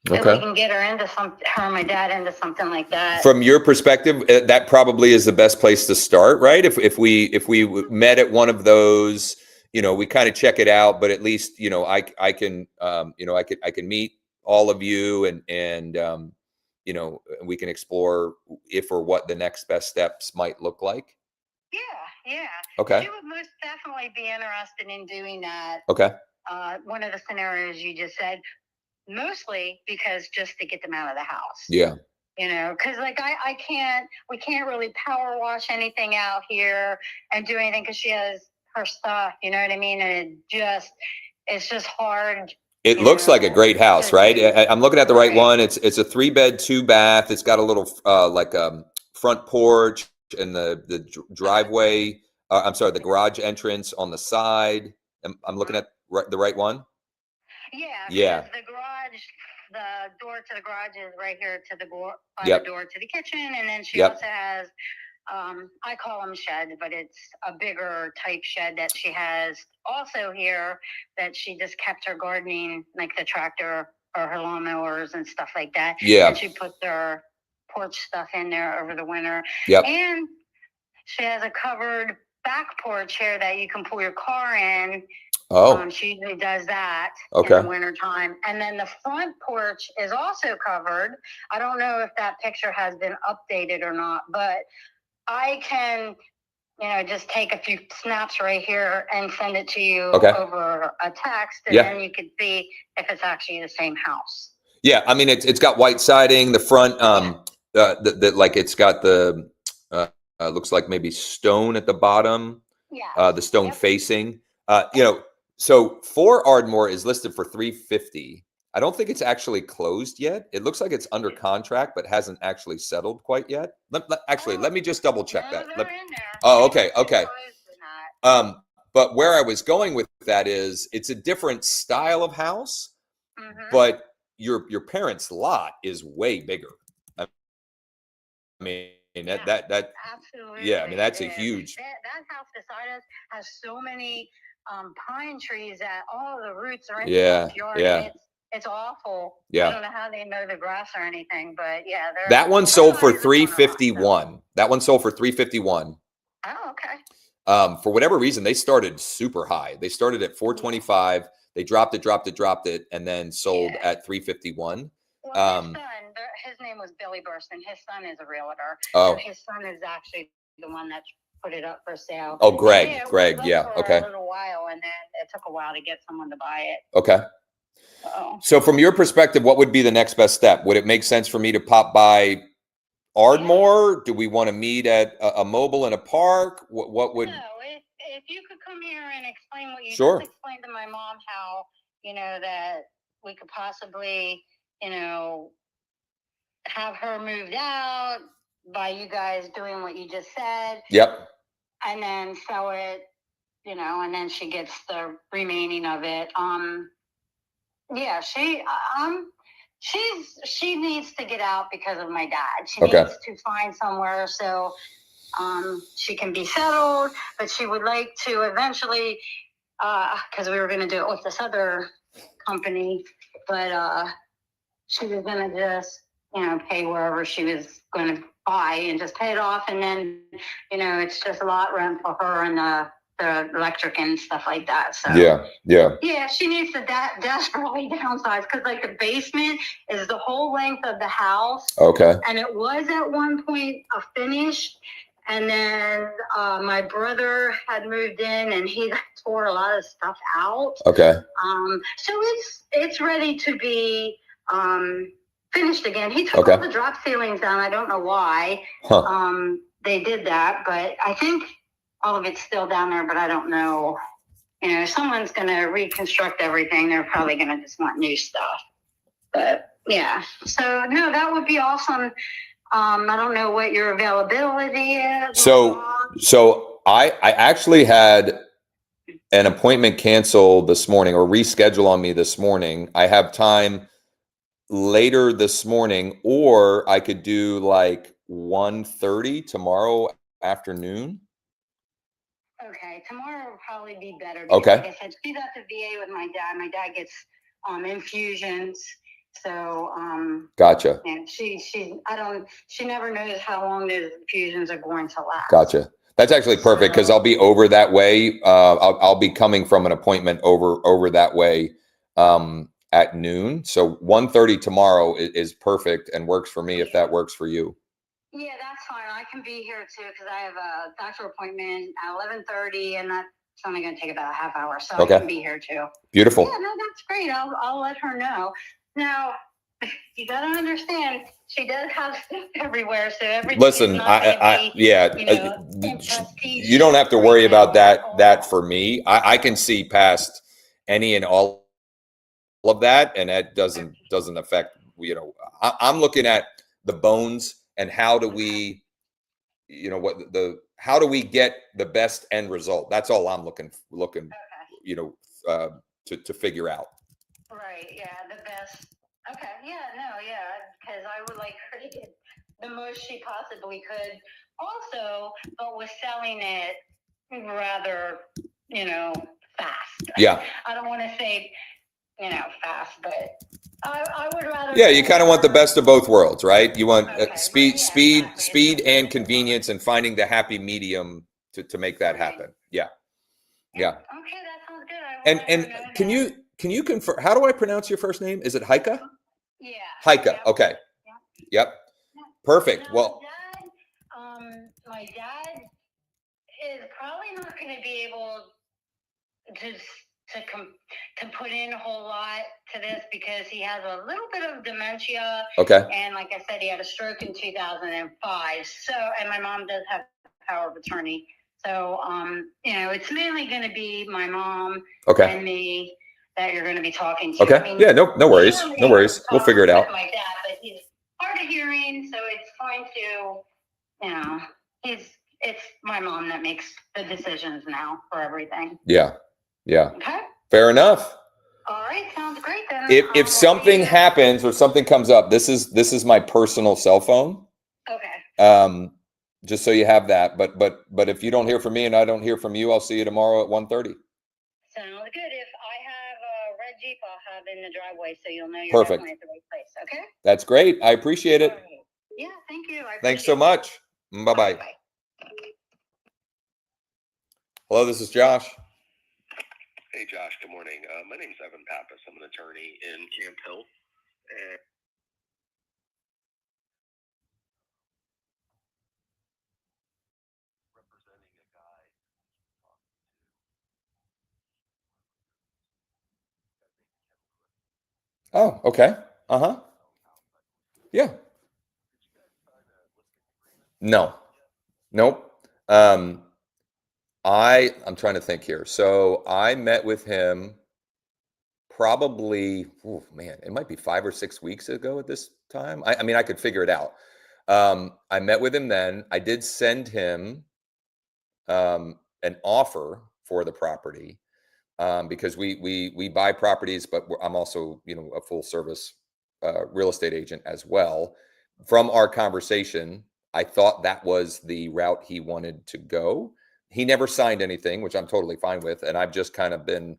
if we can get her and my dad into something like that. From your perspective, that probably is the best place to start, right? If we met at one of those, we kind of check it out, but at least, I can meet all of you, and we can explore if or what the next best steps might look like. Yeah. Okay. She would most definitely be interested in doing that. Okay. One of the scenarios you just said. Mostly because just to get them out of the house. Yeah. Because like we can't really power wash anything out here and do anything because she has her stuff, you know what I mean? And it's just hard. It looks like a great house, right? I'm looking at the right one. It's a 3-bed, 2-bath. It's got a little front porch and the driveway. The garage entrance on the side. I'm looking at the right one. Yeah. The garage, the door to the garage is right here to the door to the kitchen, and then she also has, I call them sheds, but it's a bigger type shed that she has also here that she just kept her gardening, like the tractor or her lawnmowers and stuff like that. Yeah. And she put their porch stuff in there over the winter. Yep. And she has a covered back porch here that you can pull your car in. Oh, She usually does that okay. in the wintertime. And then the front porch is also covered. I don't know if that picture has been updated or not, but I can, just take a few snaps right here and send it to you over a text, and then you could see if it's actually the same house. Yeah, I mean it's got white siding. The front, like it's got the looks like maybe stone at the bottom. Yeah. The stone facing. So 4 Ardmore is listed for $350. I don't think it's actually closed yet. It looks like it's under contract, but hasn't actually settled quite yet. Let me just double check that. Oh, okay. But where I was going with that is it's a different style of house, but your parents' lot is way bigger. I mean, that absolutely. Yeah, I mean that's a huge. That house beside us has so many pine trees that all of the roots are in Yeah, the backyard. yeah. It's awful. Yeah. I don't know how they mow the grass or anything, but yeah, that one sold for $351. That one sold for $351. Oh, okay. For whatever reason, they started super high. They started at $425. They dropped it, and then sold at $351. Well, his son, his name was Billy Burston. His son is a realtor. Oh. So his son is actually the one that put it up for sale. Oh, Greg. Yeah. Okay. For a little while, and then it took a while to get someone to buy it. Okay. So from your perspective, what would be the next best step? Would it make sense for me to pop by Ardmore? Do we want to meet at a mobile in a park? What would? No, if you could come here and explain what you just explained to my mom, how that we could possibly have her moved out by you guys doing what you just said. Yep. And then sell it, and then she gets the remaining of it. Yeah, she needs to get out because of my dad. She needs to find somewhere so she can be settled, but she would like to eventually, because we were going to do it with this other company, but she was going to just, pay wherever she was going to buy and just pay it off. And then, it's just a lot rent for her and the electric and stuff like that. So yeah, she needs to desperately downsize, because like the basement is the whole length of the house. Okay. And it was at one point a finish, and then my brother had moved in and he tore a lot of stuff out. Okay. So it's ready to be finished again. He took all the drop ceilings down. I don't know why they did that, but I think all of it's still down there, but I don't know. If someone's going to reconstruct everything, they're probably going to just want new stuff. But yeah, so no, that would be awesome. I don't know what your availability is. So I actually had an appointment canceled this morning, or reschedule on me this morning. I have time later this morning, or I could do like 1:30 tomorrow afternoon. Okay, tomorrow will probably be better. Okay. Like I said, she's at the VA with my dad. My dad gets infusions. So gotcha. And she never knows how long those infusions are going to last. Gotcha. That's actually perfect, because I'll be over that way. I'll be coming from an appointment over that way at noon. So 1:30 tomorrow is perfect and works for me, if that works for you. Yeah, that's fine. I can be here too, because I have a doctor appointment at 11:30, and that's only going to take about a half hour. So I can be here too. Beautiful. Yeah, no, that's great. I'll let her know. Now, you got to understand, she does have stuff everywhere. So everything. Listen, you don't have to worry about that for me. I can see past any and all of that, and that doesn't affect. I'm looking at the bones. And how do we, how do we get the best end result? That's all I'm looking, to figure out. Right. Yeah. The best. Okay. Yeah. No. Yeah. Because I would like her to get the most she possibly could. Also, but with selling it rather, fast. Yeah. I don't want to say, fast, but I would rather. Yeah, you kind of want the best of both worlds, right? You want speed and convenience, and finding the happy medium to make that happen. Yeah. Okay, that's sounds good. I will let her And know can you confirm, how do I pronounce your first name? Is it Heike? Yeah. Heike. Yep. Okay. Yep. Perfect. Now, Well, my dad is probably not going to be able to to put in a whole lot to this because he has a little bit of dementia. okay. And like I said, he had a stroke in 2005. So, and my mom does have power of attorney. So, it's mainly going to be my mom Okay. and me that you're going to be talking to. Okay. I mean, Yeah. No worries. No worries. We'll figure it out. My dad, but he's hard of hearing, so it's going to, it's my mom that makes the decisions now for everything. Yeah. Yeah. Okay. Fair enough. All right. Sounds great then. If something happens or something comes up, this is my personal cell phone. Okay. Just so you have that. But if you don't hear from me and I don't hear from you, I'll see you tomorrow at 1:30. Sounds good. If I have a red Jeep, I'll have in the driveway so you'll know you're Perfect. definitely at the right place. Okay. That's great. I appreciate it. All right. Yeah. Thank you. Thanks so much. Bye-bye. Bye. Hello, this is Josh. Hey, Josh. Good morning. My name's Evan Pappas. I'm an attorney in Camp Hill. And representing a guy Oh, okay. Uh-huh. Yeah. No. Nope. I'm trying to think here. So I met with him probably, oh man, it might be 5 or 6 weeks ago at this time. I mean, I could figure it out. I met with him then. I did send him an offer for the property because we buy properties, but I'm also a full service real estate agent as well. From our conversation, I thought that was the route he wanted to go. He never signed anything, which I'm totally fine with, and I've just kind of been,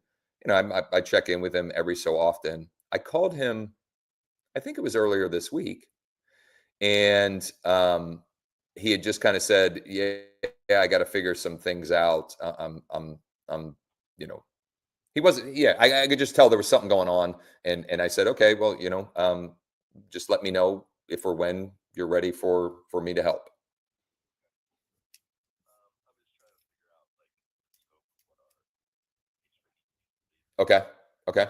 I check in with him every so often. I called him, I think it was earlier this week, and he had just kind of said, "Yeah, I got to figure some things out. I'm, you know." He wasn't. Yeah, I could just tell there was something going on, and I said, "Okay, well, just let me know if or when you're ready for me to help." Okay. Okay.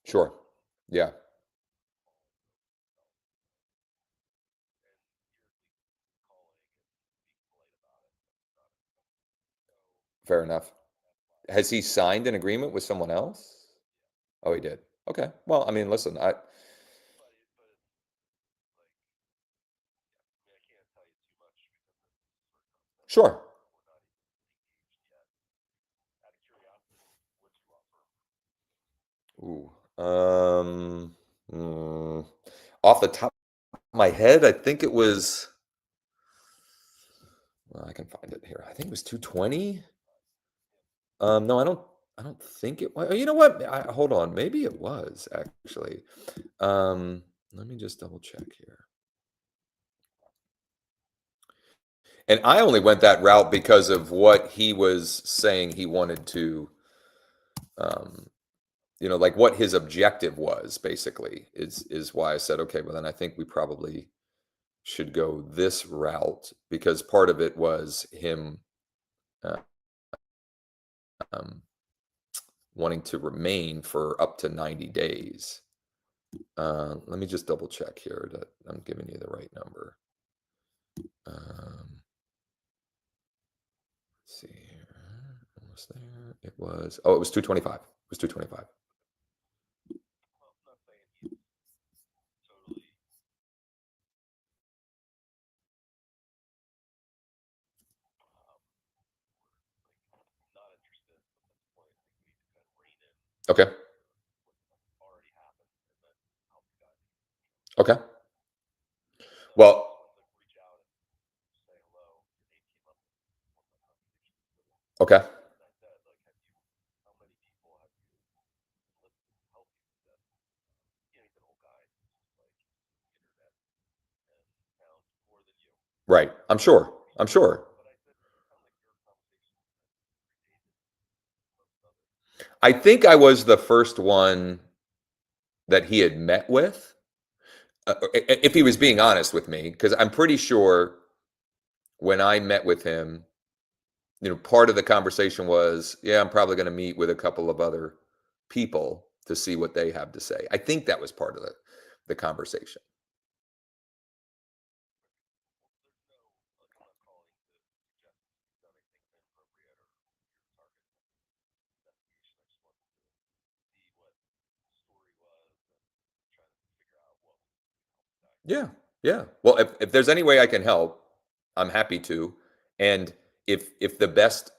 Sure. Yeah. Fair enough. Has he signed an agreement with someone else? Oh, he did. Okay. Well, I mean, listen, sure. Ooh. Mm, Off the top of my head, I think it was. Well, I can find it here. I think it was 220. No, I don't think it was. You know what? Hold on. Maybe it was actually. Let me just double check here. And I only went that route because of what he was saying he wanted to, um, like what his objective was. Basically, is why I said, okay, well then I think we probably should go this route because part of it was him uh, um, wanting to remain for up to 90 days. Let me just double check here that I'm giving you the right number. Let's see here. Almost there. It was 225. It was 225. Okay. Okay. Well, okay. Right. I'm sure. I'm sure. I think I was the first one that he had met with, if he was being honest with me, because I'm pretty sure when I met with him, part of the conversation was, yeah, I'm probably going to meet with a couple of other people to see what they have to say. I think that was part of the conversation. Yeah, yeah. Well, if there's any way I can help, I'm happy to. And if the best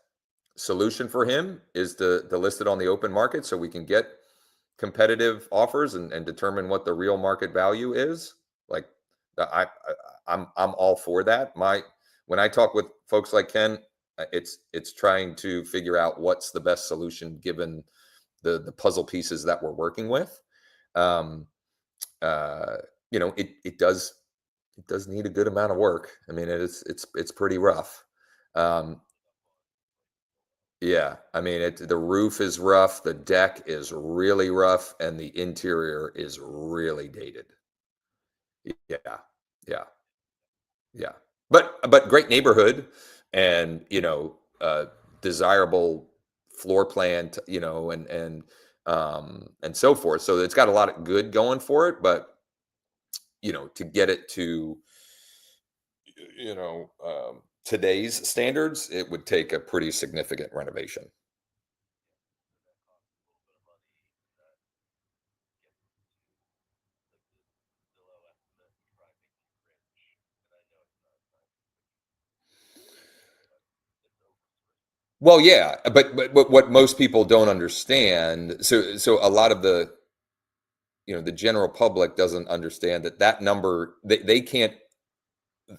solution for him is to list it on the open market so we can get competitive offers and determine what the real market value is, like I'm all for that. When I talk with folks like Ken, it's trying to figure out what's the best solution given the puzzle pieces that we're working with. Um, uh, it does need a good amount of work. I mean, it's pretty rough. Um, yeah, I mean, the roof is rough, the deck is really rough, and the interior is really dated. Yeah, yeah, yeah. But great neighborhood, and desirable floor plan, and so forth. So it's got a lot of good going for it, but to get it to today's standards, it would take a pretty significant renovation. Well, yeah, but what most people don't understand, so a lot of the general public doesn't understand that number, they can't,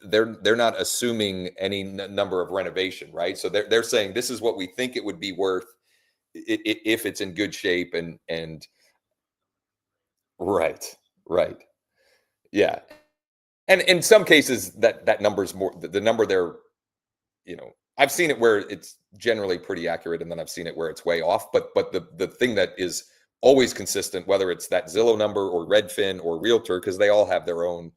they're not assuming any number of renovation, right? So they're saying this is what we think it would be worth if it's in good shape, and right, right, yeah. And in some cases that number's more, the number they're, I've seen it where it's generally pretty accurate, and then I've seen it where it's way off. But the thing that is always consistent, whether it's that Zillow number or Redfin or Realtor, because they all have their own,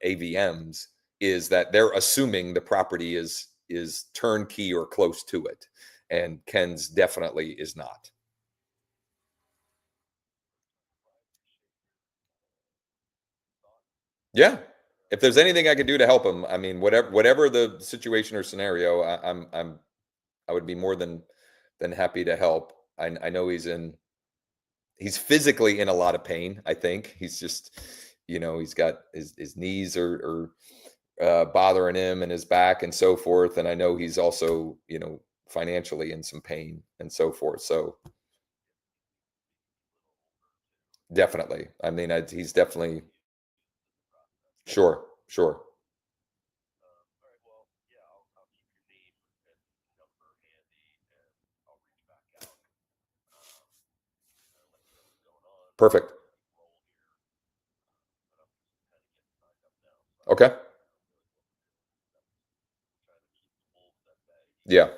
AVMs, is that they're assuming the property is turnkey or close to it, and Ken's definitely is not. Yeah. If there's anything I could do to help him, I mean, whatever the situation or scenario, I would be more than happy to help. I know he's physically in a lot of pain. I think he's just, he's got his knees are bothering him, and his back and so forth. And I know he's also, financially in some pain and so forth. So definitely, I mean, he's definitely, sure, sure. Perfect. Okay. Yeah.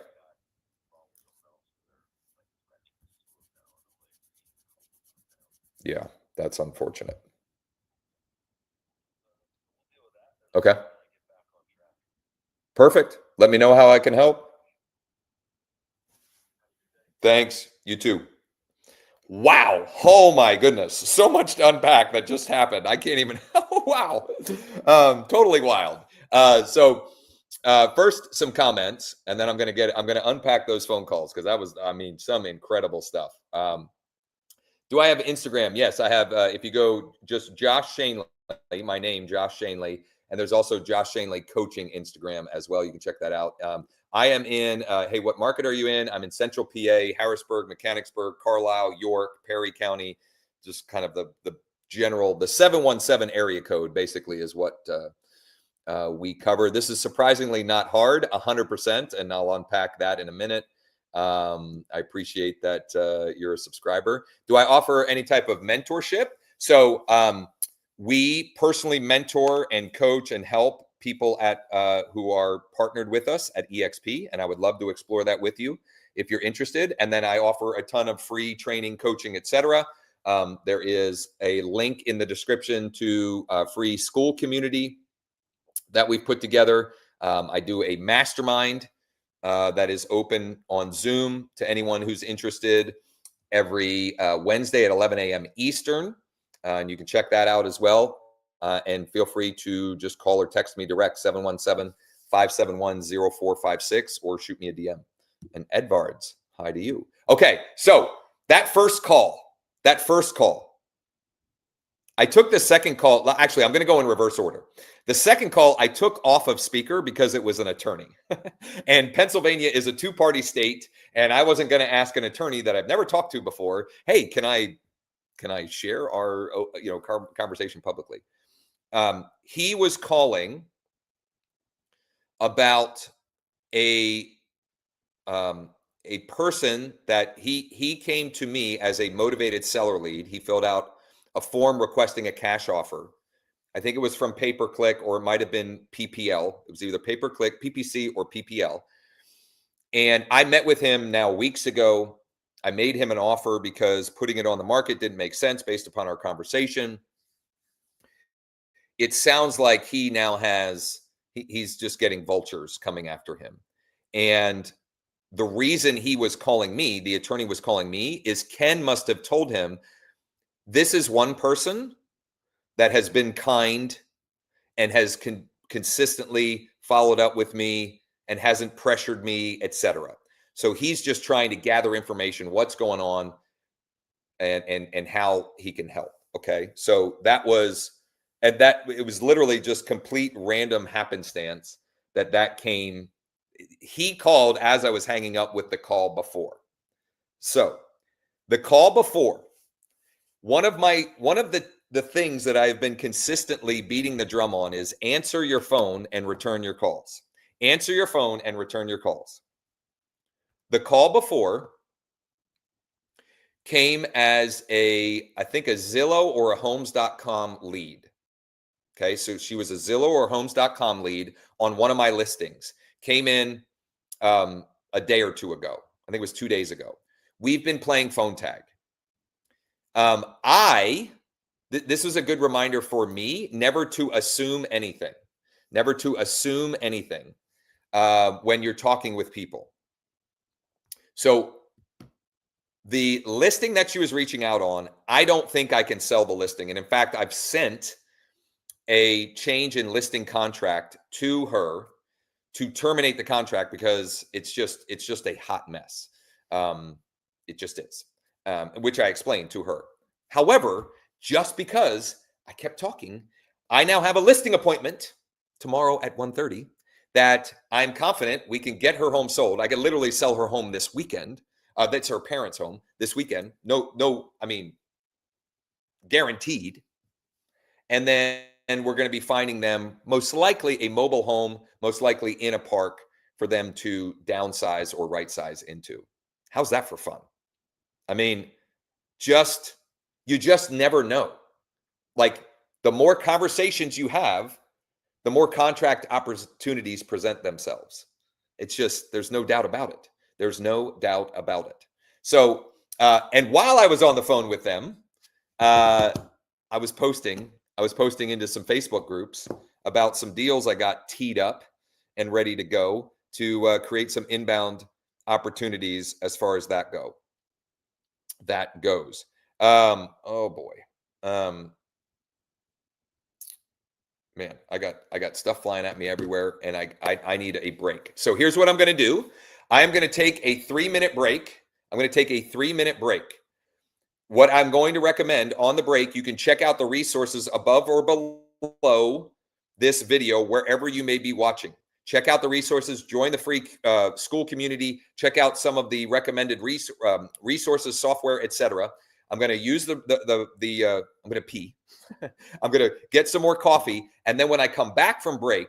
Yeah. That's unfortunate. Okay. Perfect. Let me know how I can help. Thanks. You too. Wow. Oh my goodness. So much to unpack that just happened. I can't even. Wow. Totally wild. First, some comments, and then I'm gonna unpack those phone calls, because that was, I mean, some incredible stuff. Do I have Instagram? Yes, I have. If you go just Josh Shanley, my name, Josh Shanley, and there's also Josh Shanley Coaching Instagram as well. You can check that out. I am in, hey, what market are you in? I'm in Central PA, Harrisburg, Mechanicsburg, Carlisle, York, Perry County, just kind of the general, the 717 area code basically is what we cover. This is surprisingly not hard, 100%, and I'll unpack that in a minute. I appreciate that you're a subscriber. Do I offer any type of mentorship? So we personally mentor and coach and help people who are partnered with us at EXP, and I would love to explore that with you. if you're interested. And then I offer a ton of free training, coaching, etc. There is a link in the description to a free Skool community that we've put together. I do a mastermind that is open on Zoom to anyone who's interested every Wednesday at 11 a.m. Eastern. And you can check that out as well. And feel free to just call or text me direct, 717-571-0456, or shoot me a DM. And Edvards, hi to you. Okay, so that first call, I took the second call. Actually, I'm going to go in reverse order. The second call I took off of speaker because it was an attorney. And Pennsylvania is a two-party state, and I wasn't going to ask an attorney that I've never talked to before, hey, can I share our conversation publicly? He was calling about a person that he came to me as a motivated seller lead. He filled out a form requesting a cash offer. I think it was from pay-per-click, or it might have been PPL. It was either pay-per-click, PPC, or PPL. And I met with him now weeks ago. I made him an offer because putting it on the market didn't make sense based upon our conversation. It sounds like he now he's just getting vultures coming after him. And the reason he was calling me, the attorney was calling me, is Ken must have told him, this is one person that has been kind and has consistently followed up with me and hasn't pressured me, etc. So he's just trying to gather information, what's going on, and how he can help. Okay, so it was literally just complete random happenstance that came. He called as I was hanging up with the call before. So the call before, one of the things that I've been consistently beating the drum on is answer your phone and return your calls. Answer your phone and return your calls. The call before came as I think a Zillow or a Homes.com lead. Okay, so she was a Zillow or Homes.com lead on one of my listings. Came in a day or two ago. I think it was 2 days ago. We've been playing phone tag. This was a good reminder for me never to assume anything. Never to assume anything when you're talking with people. So the listing that she was reaching out on, I don't think I can sell the listing. And in fact, I've sent a change in listing contract to her to terminate the contract because it's just a hot mess. It just is, which I explained to her. However, just because I kept talking, I now have a listing appointment tomorrow at 1:30 that I'm confident we can get her home sold. I can literally sell her home this weekend. That's her parents' home this weekend. No, I mean, guaranteed. And then we're going to be finding them most likely a mobile home, most likely in a park for them to downsize or right size into. How's that for fun? I mean, you just never know. Like, the more conversations you have, the more contract opportunities present themselves. It's just, there's no doubt about it. There's no doubt about it. So, and while I was on the phone with them, I was posting into some Facebook groups about some deals I got teed up and ready to go to create some inbound opportunities as far as that goes. Oh boy. Man, I got stuff flying at me everywhere, and I need a break. So here's what I'm going to do. I am going to take a 3-minute break. What I'm going to recommend on the break, you can check out the resources above or below this video, wherever you may be watching. Check out the resources, join the free Skool community, check out some of the recommended resources, software, etc. I'm going to use I'm going to pee. I'm going to get some more coffee. And then when I come back from break,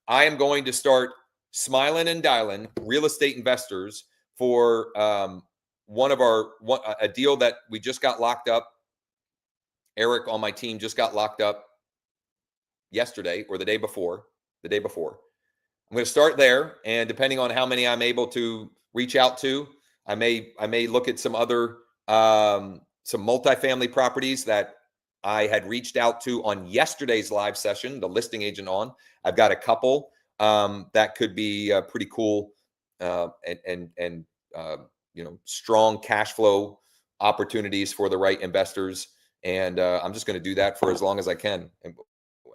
I am going to start smiling and dialing real estate investors for a deal that we just got locked up. Eric on my team just got locked up yesterday or the day before. I'm going to start there. And depending on how many I'm able to reach out to, I may look at some other some multifamily properties that I had reached out to on yesterday's live session, the listing agent on. I've got a couple that could be pretty cool and strong cash flow opportunities for the right investors. And I'm just going to do that for as long as I can. And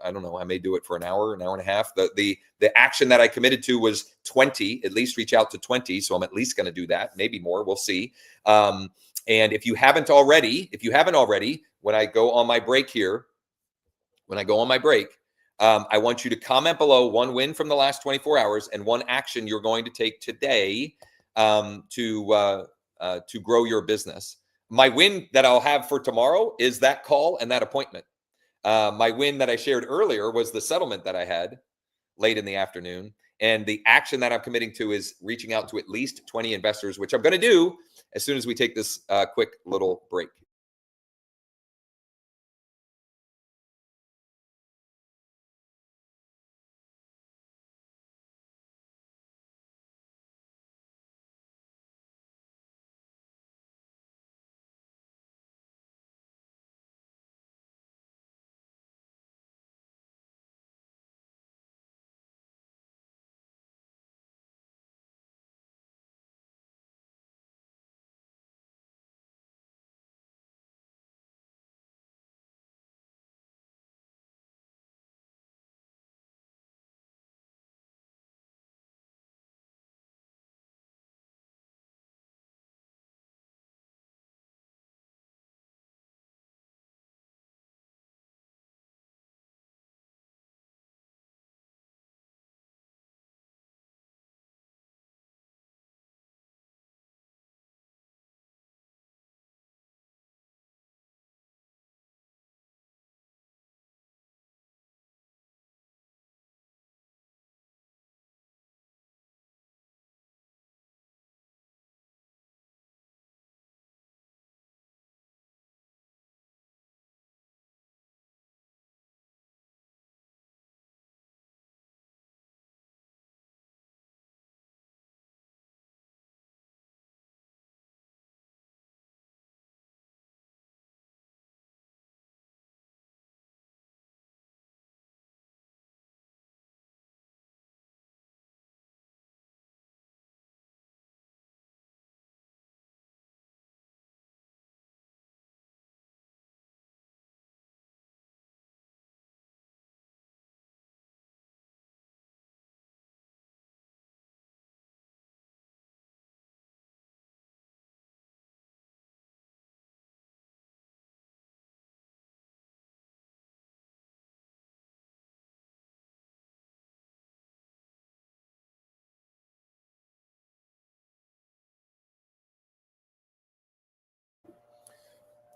I don't know. I may do it for an hour and a half. The action that I committed to was 20. At least reach out to 20. So I'm at least going to do that. Maybe more. We'll see. And if you haven't already, when I go on my break here, I want you to comment below one win from the last 24 hours and one action you're going to take today to grow your business. My win that I'll have for tomorrow is that call and that appointment. My win that I shared earlier was the settlement that I had late in the afternoon. And the action that I'm committing to is reaching out to at least 20 investors, which I'm going to do as soon as we take this quick little break.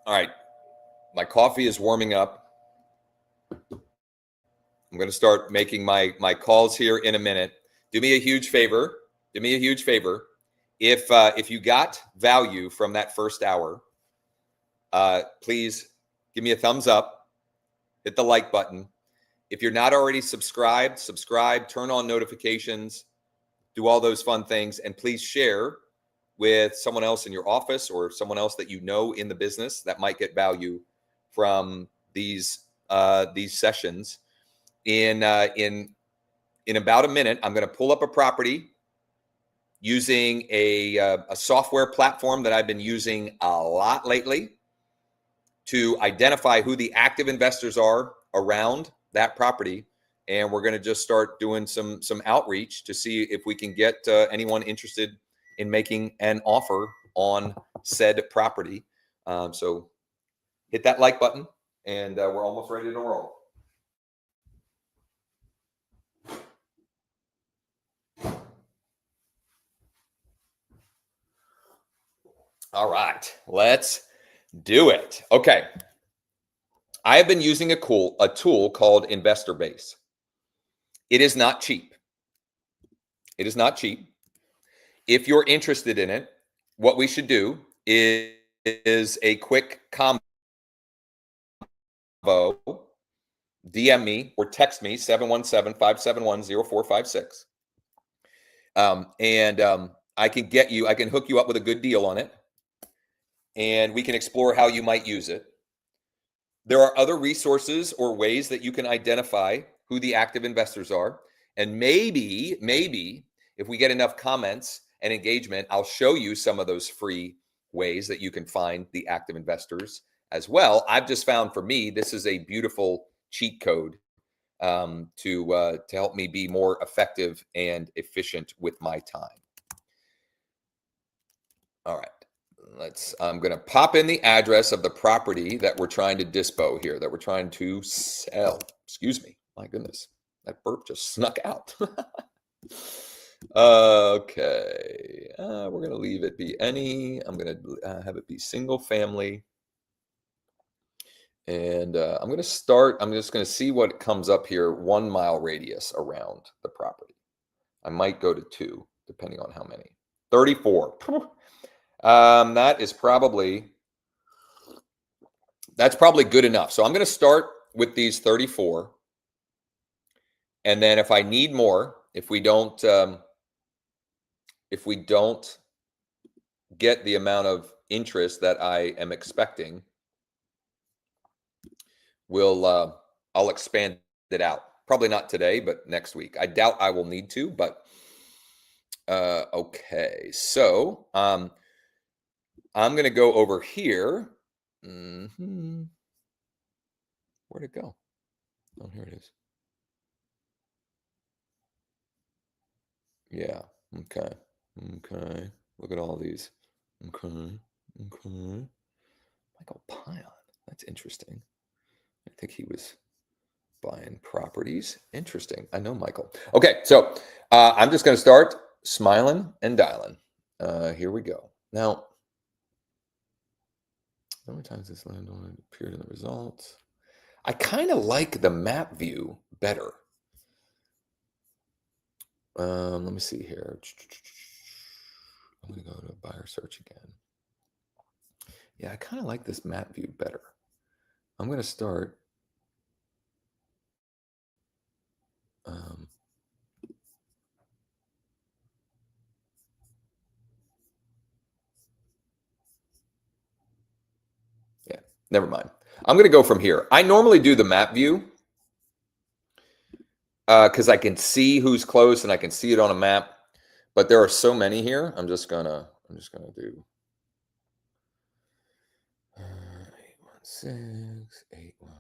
All right. My coffee is warming up. I'm going to start making my calls here in a minute. Do me a huge favor. If you got value from that first hour, please give me a thumbs up. Hit the like button. If you're not already subscribed, turn on notifications, do all those fun things, and please share with someone else in your office or someone else that you know in the business that might get value from these sessions. In about a minute, I'm going to pull up a property using a software platform that I've been using a lot lately to identify who the active investors are around that property. And we're going to just start doing some outreach to see if we can get anyone interested in making an offer on said property. So hit that like button, and we're almost ready to roll. All right, let's do it. Okay. I have been using a tool called Investor Base. It is not cheap. If you're interested in it, what we should do is a quick combo. DM me or text me 717-571-0456. And I can hook you up with a good deal on it, and we can explore how you might use it. There are other resources or ways that you can identify who the active investors are. And maybe if we get enough comments and engagement, I'll show you some of those free ways that you can find the active investors as well. I've just found, for me, this is a beautiful cheat code to help me be more effective and efficient with my time. All right. I'm going to pop in the address of the property that we're trying to dispo here, that we're trying to sell. Excuse me. My goodness. That burp just snuck out. Okay. We're going to leave it be any. I'm going to have it be single family. And I'm going to start. I'm just going to see what comes up here. 1 mile radius around the property. I might go to 2, depending on how many. 34. That's probably good enough. So I'm going to start with these 34. And then if I need more, if we don't get the amount of interest that I am expecting, I'll expand it out. Probably not today, but next week. I doubt I will need to, but okay. So I'm going to go over here. Where'd it go? Oh, here it is. Yeah. Okay. Okay. Look at all these. Okay. Okay. Michael Pion. That's interesting. I think he was buying properties. Interesting. I know Michael. Okay. So I'm just going to start smiling and dialing. Here we go. Now, how many times this landowner appeared in the results? I kind of like the map view better. Let me see here. I'm going to go to buyer search again. Yeah, I kind of like this map view better. I'm going to start. Yeah, never mind. I'm going to go from here. I normally do the map view because I can see who's close and I can see it on a map. But there are so many here. I'm just gonna do 816 811.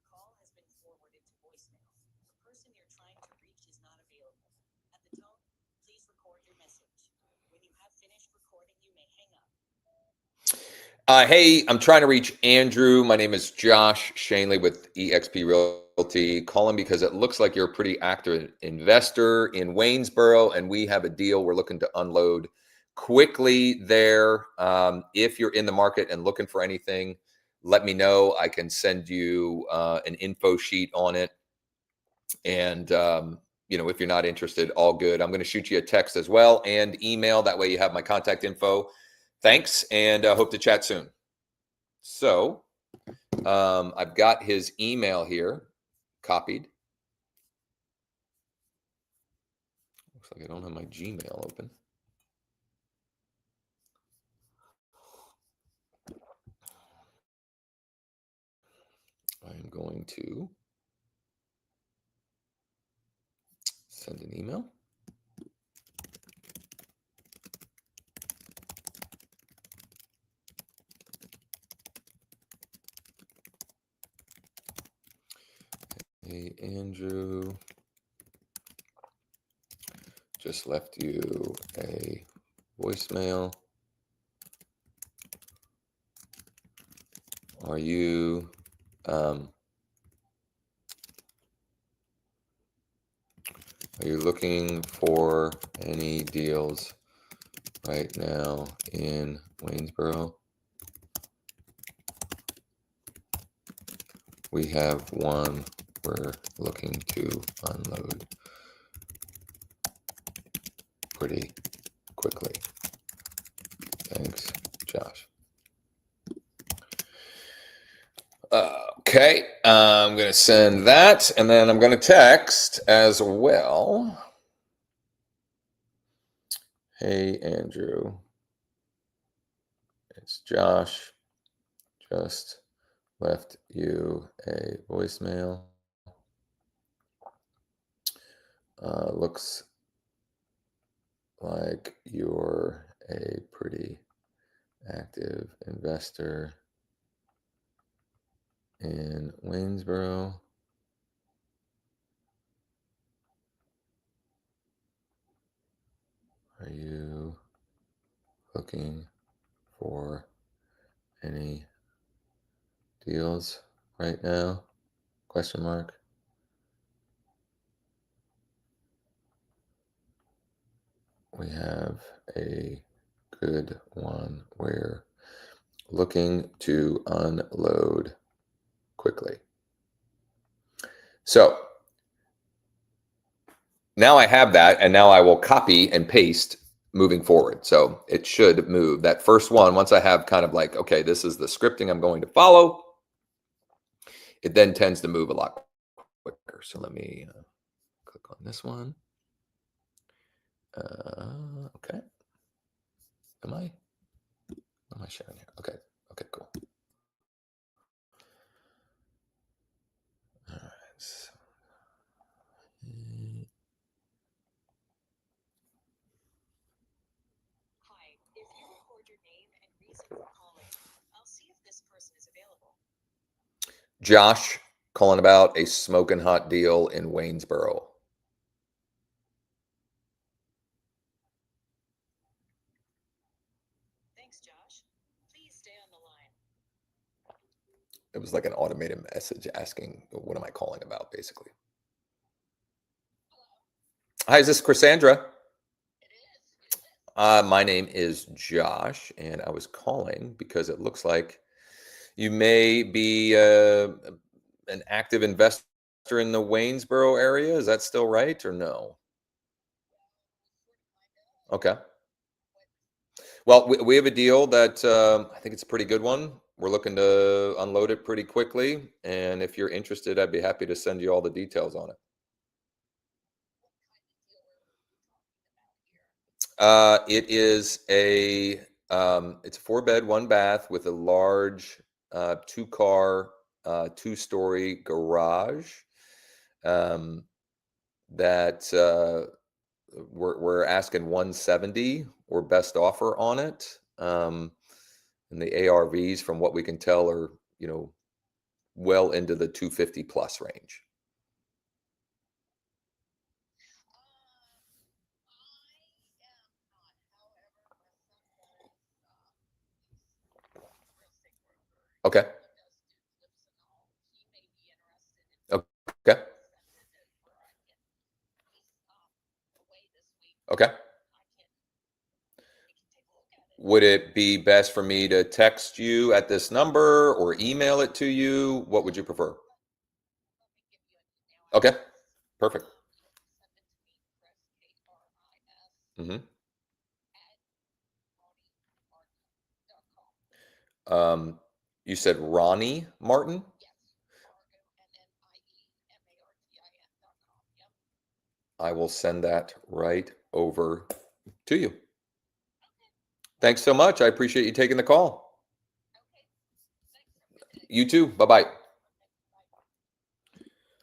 Call has been forwarded to voicemail. The person you're trying to reach is not available. At the tone, please record your message. When you have finished recording, you may hang up. Hey, I'm trying to reach Andrew. My name is Josh Schoenly with EXP Realty. Calling because it looks like you're a pretty active investor in Waynesboro, and we have a deal we're looking to unload quickly there. If you're in the market and looking for anything, let me know. I can send you an info sheet on it. And if you're not interested, all good. I'm going to shoot you a text as well and email. That way you have my contact info. Thanks, and hope to chat soon. So I've got his email here copied. Looks like I don't have my Gmail open. I'm going to send an email. Hey, Andrew, just left you a voicemail. Are you looking for any deals right now in Waynesboro? We have one we're looking to unload pretty quickly. Thanks, Josh. Okay, I'm going to send that, and then I'm going to text as well. Hey, Andrew. It's Josh. Just left you a voicemail. Looks like you're a pretty active investor in Waynesboro. Are you looking for any deals right now? Question mark. We have a good one. We're looking to unload quickly. So now I have that, and now I will copy and paste moving forward. So it should move. That first one, once I have kind of like, okay, this is the scripting I'm going to follow, it then tends to move a lot quicker. So let me click on this one. Okay. Am I sharing here? Okay. Okay, cool. All right. So, Hi, if you record your name and reason for calling, I'll see if this person is available. Josh calling about a smoking hot deal in Waynesboro. Thanks, Josh. Please stay on the line. It was like an automated message asking, what am I calling about, basically. Hi, is this Cassandra? My name is Josh, and I was calling because it looks like you may be an active investor in the Waynesboro area. Is that still right or no? Okay. Well, we have a deal that I think it's a pretty good one. We're looking to unload it pretty quickly. And if you're interested, I'd be happy to send you all the details on it. It is it's a 4-bed, 1-bath with a large 2-car, 2-story garage that we're asking 170 or best offer on it. And the ARVs, from what we can tell, are, well into the 250 plus range. Okay. Okay. Okay. Would it be best for me to text you at this number or email it to you? What would you prefer? Okay. Perfect. Mm-hmm. You said Ronnie Martin? I will send that right over to you. Thanks so much. I appreciate you taking the call. You too. Bye-bye.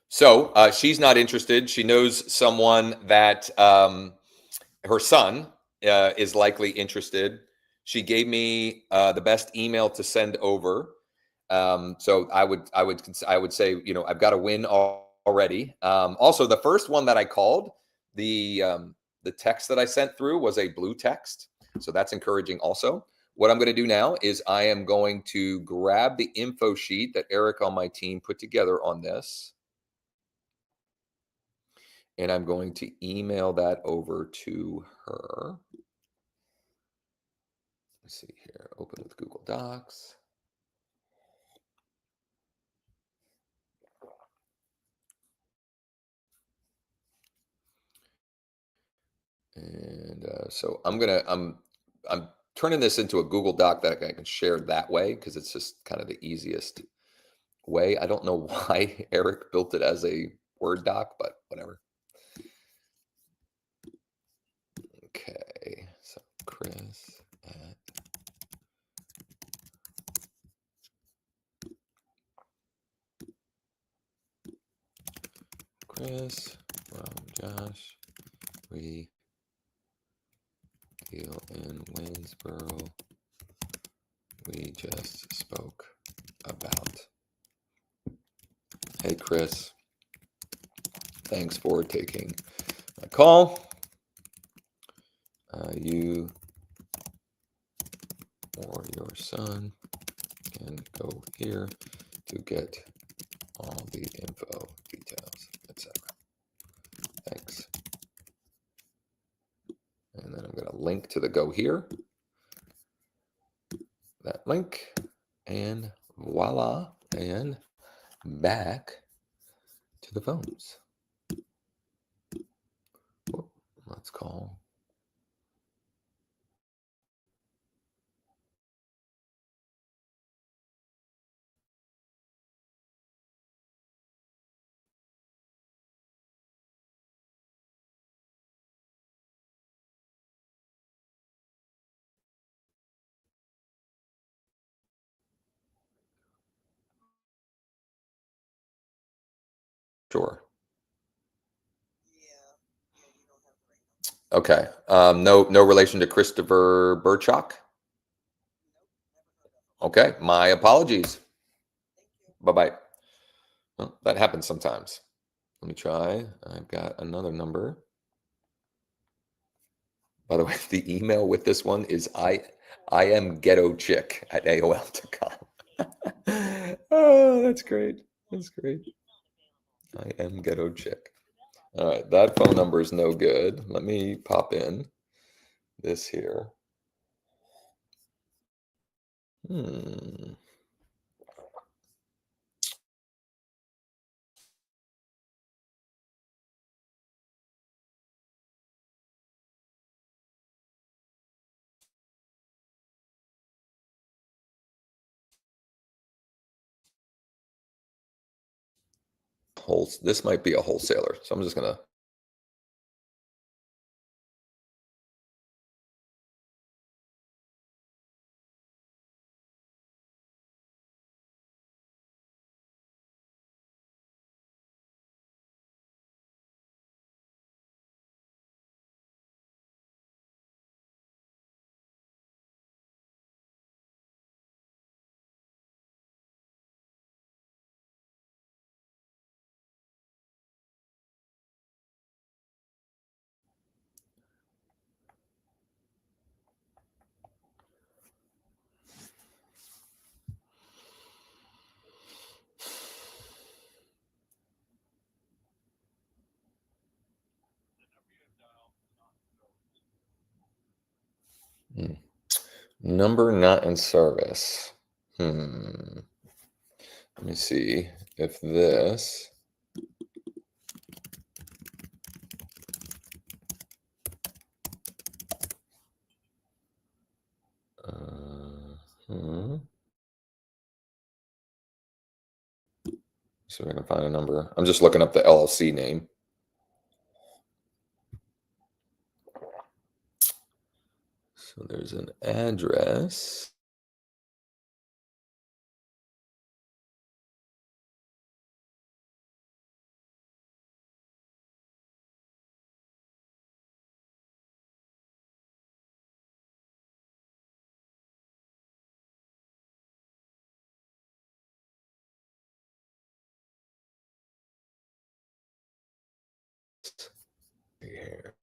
So she's not interested. She knows someone that her son is likely interested. She gave me the best email to send over. So I would say, I've got a win already. Also, the first one that I called, the text that I sent through was a blue text. So that's encouraging also. What I'm going to do now is I am going to grab the info sheet that Eric on my team put together on this. And I'm going to email that over to her. Let's see here, open with Google Docs. And So I'm turning this into a Google Doc that I can share that way because it's just kind of the easiest way. I don't know why Eric built it as a Word doc, but whatever. Okay, so Chris at Chris from Josh. We deal in Waynesboro. We just spoke about. Hey, Chris. Thanks for taking my call. You or your son can go here to get all the info, details, etc. Thanks. And then I'm going to link to the go here. That link. And voila. And back to the phones. Whoop, let's call. Sure. Okay. No relation to Christopher Burchak. Okay. My apologies. Bye-bye. Well, that happens sometimes. Let me try. I've got another number. By the way, the email with this one is I am ghetto chick at AOL.com. Oh, that's great. That's great. I am ghetto chick. All right, that phone number is no good. Let me pop in this here. This might be a wholesaler, so I'm just gonna. Number not in service. Let me see if this. So I can find a number. I'm just looking up the LLC name. So there's an address. Here.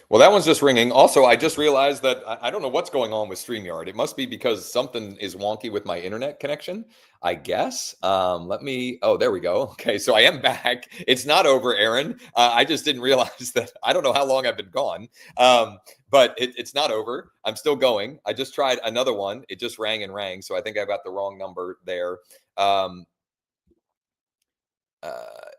Well, that one's just ringing. Also, I just realized that I don't know what's going on with StreamYard. It must be because something is wonky with my internet connection, I guess. Let me, oh, there we go. Okay, so I am back. It's not over, Aaron. I just didn't realize that. I don't know how long I've been gone, but it's not over. I'm still going. I just tried another one. It just rang and rang. So I think I got the wrong number there.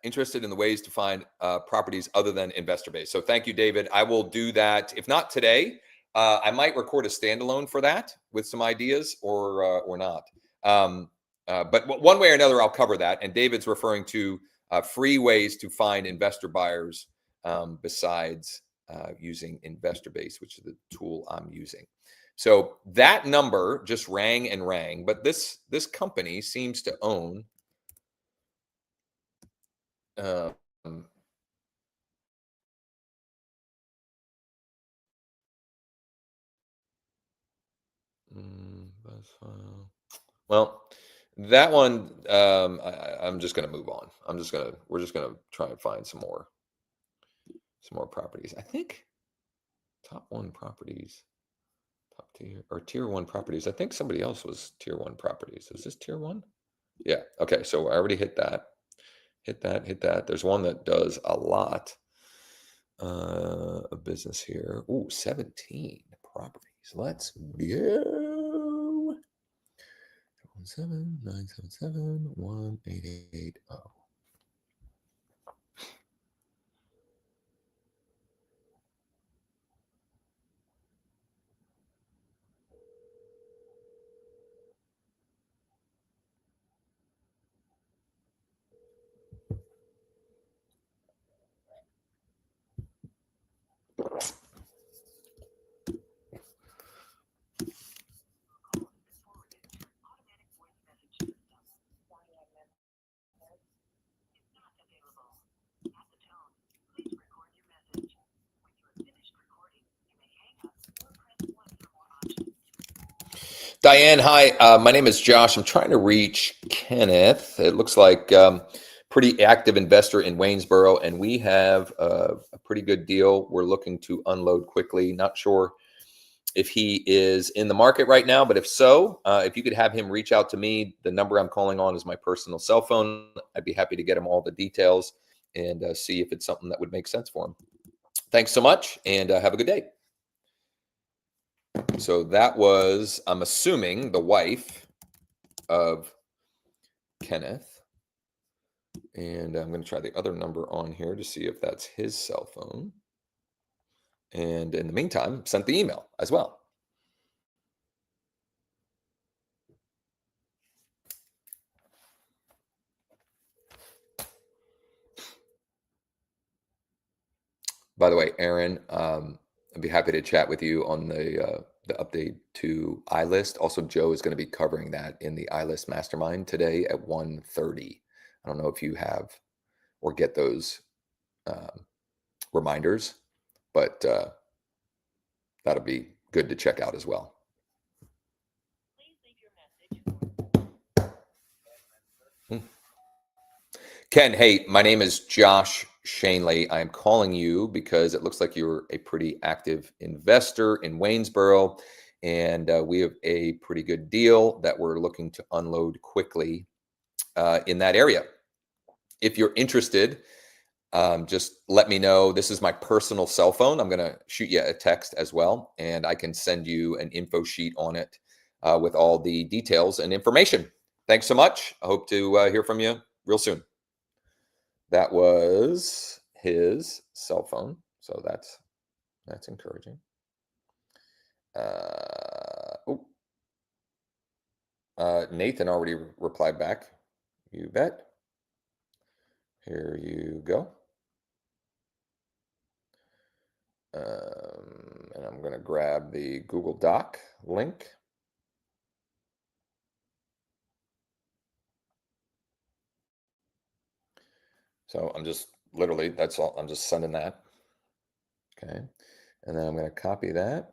Interested in the ways to find properties other than investor base. So thank you, David. I will do that. If not today, I might record a standalone for that with some ideas or not. But one way or another, I'll cover that. And David's referring to free ways to find investor buyers besides using investor base, which is the tool I'm using. So that number just rang and rang, but this company seems to own well, that one, I'm just going to move on. We're just going to try and find some more properties. I think top one properties, top tier or tier one properties. I think somebody else was tier one properties. Is this tier one? Yeah. Okay. So I already hit that. Hit that. There's one that does a lot of business here. Ooh, 17 properties. Let's go. 797718880. Diane, hi. My name is Josh. I'm trying to reach Kenneth. It looks like pretty active investor in Waynesboro, and we have a pretty good deal. We're looking to unload quickly. Not sure if he is in the market right now, but if so, if you could have him reach out to me, the number I'm calling on is my personal cell phone. I'd be happy to get him all the details and see if it's something that would make sense for him. Thanks so much, and have a good day. So that was, I'm assuming, the wife of Kenneth. And I'm going to try the other number on here to see if that's his cell phone. And in the meantime, sent the email as well. By the way, Aaron, I'd be happy to chat with you on the update to iList. Also, Joe is going to be covering that in the iList Mastermind today at 1:30. I don't know if you have or get those reminders, but that'll be good to check out as well. Ken, hey, my name is Josh Schoenly. I'm calling you because it looks like you're a pretty active investor in Waynesboro, and we have a pretty good deal that we're looking to unload quickly in that area. If you're interested, just let me know. This is my personal cell phone. I'm going to shoot you a text as well, and I can send you an info sheet on it with all the details and information. Thanks so much. I hope to hear from you real soon. That was his cell phone, so that's encouraging. Nathan already replied back. You bet. Here you go. And I'm going to grab the Google Doc link. So I'm just literally, that's all. I'm just sending that. Okay. And then I'm going to copy that.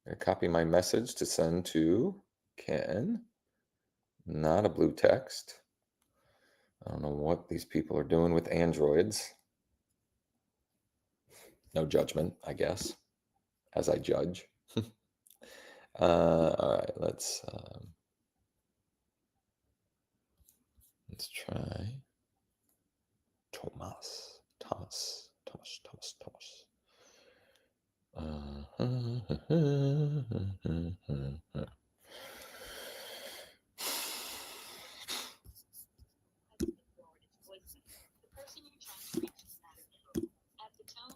I'm going to copy my message to send to Ken. Not a blue text. I don't know what these people are doing with Androids. No judgment, I guess, as I judge. All right, let's try Thomas. The person you're trying to reach is not available. At the tone,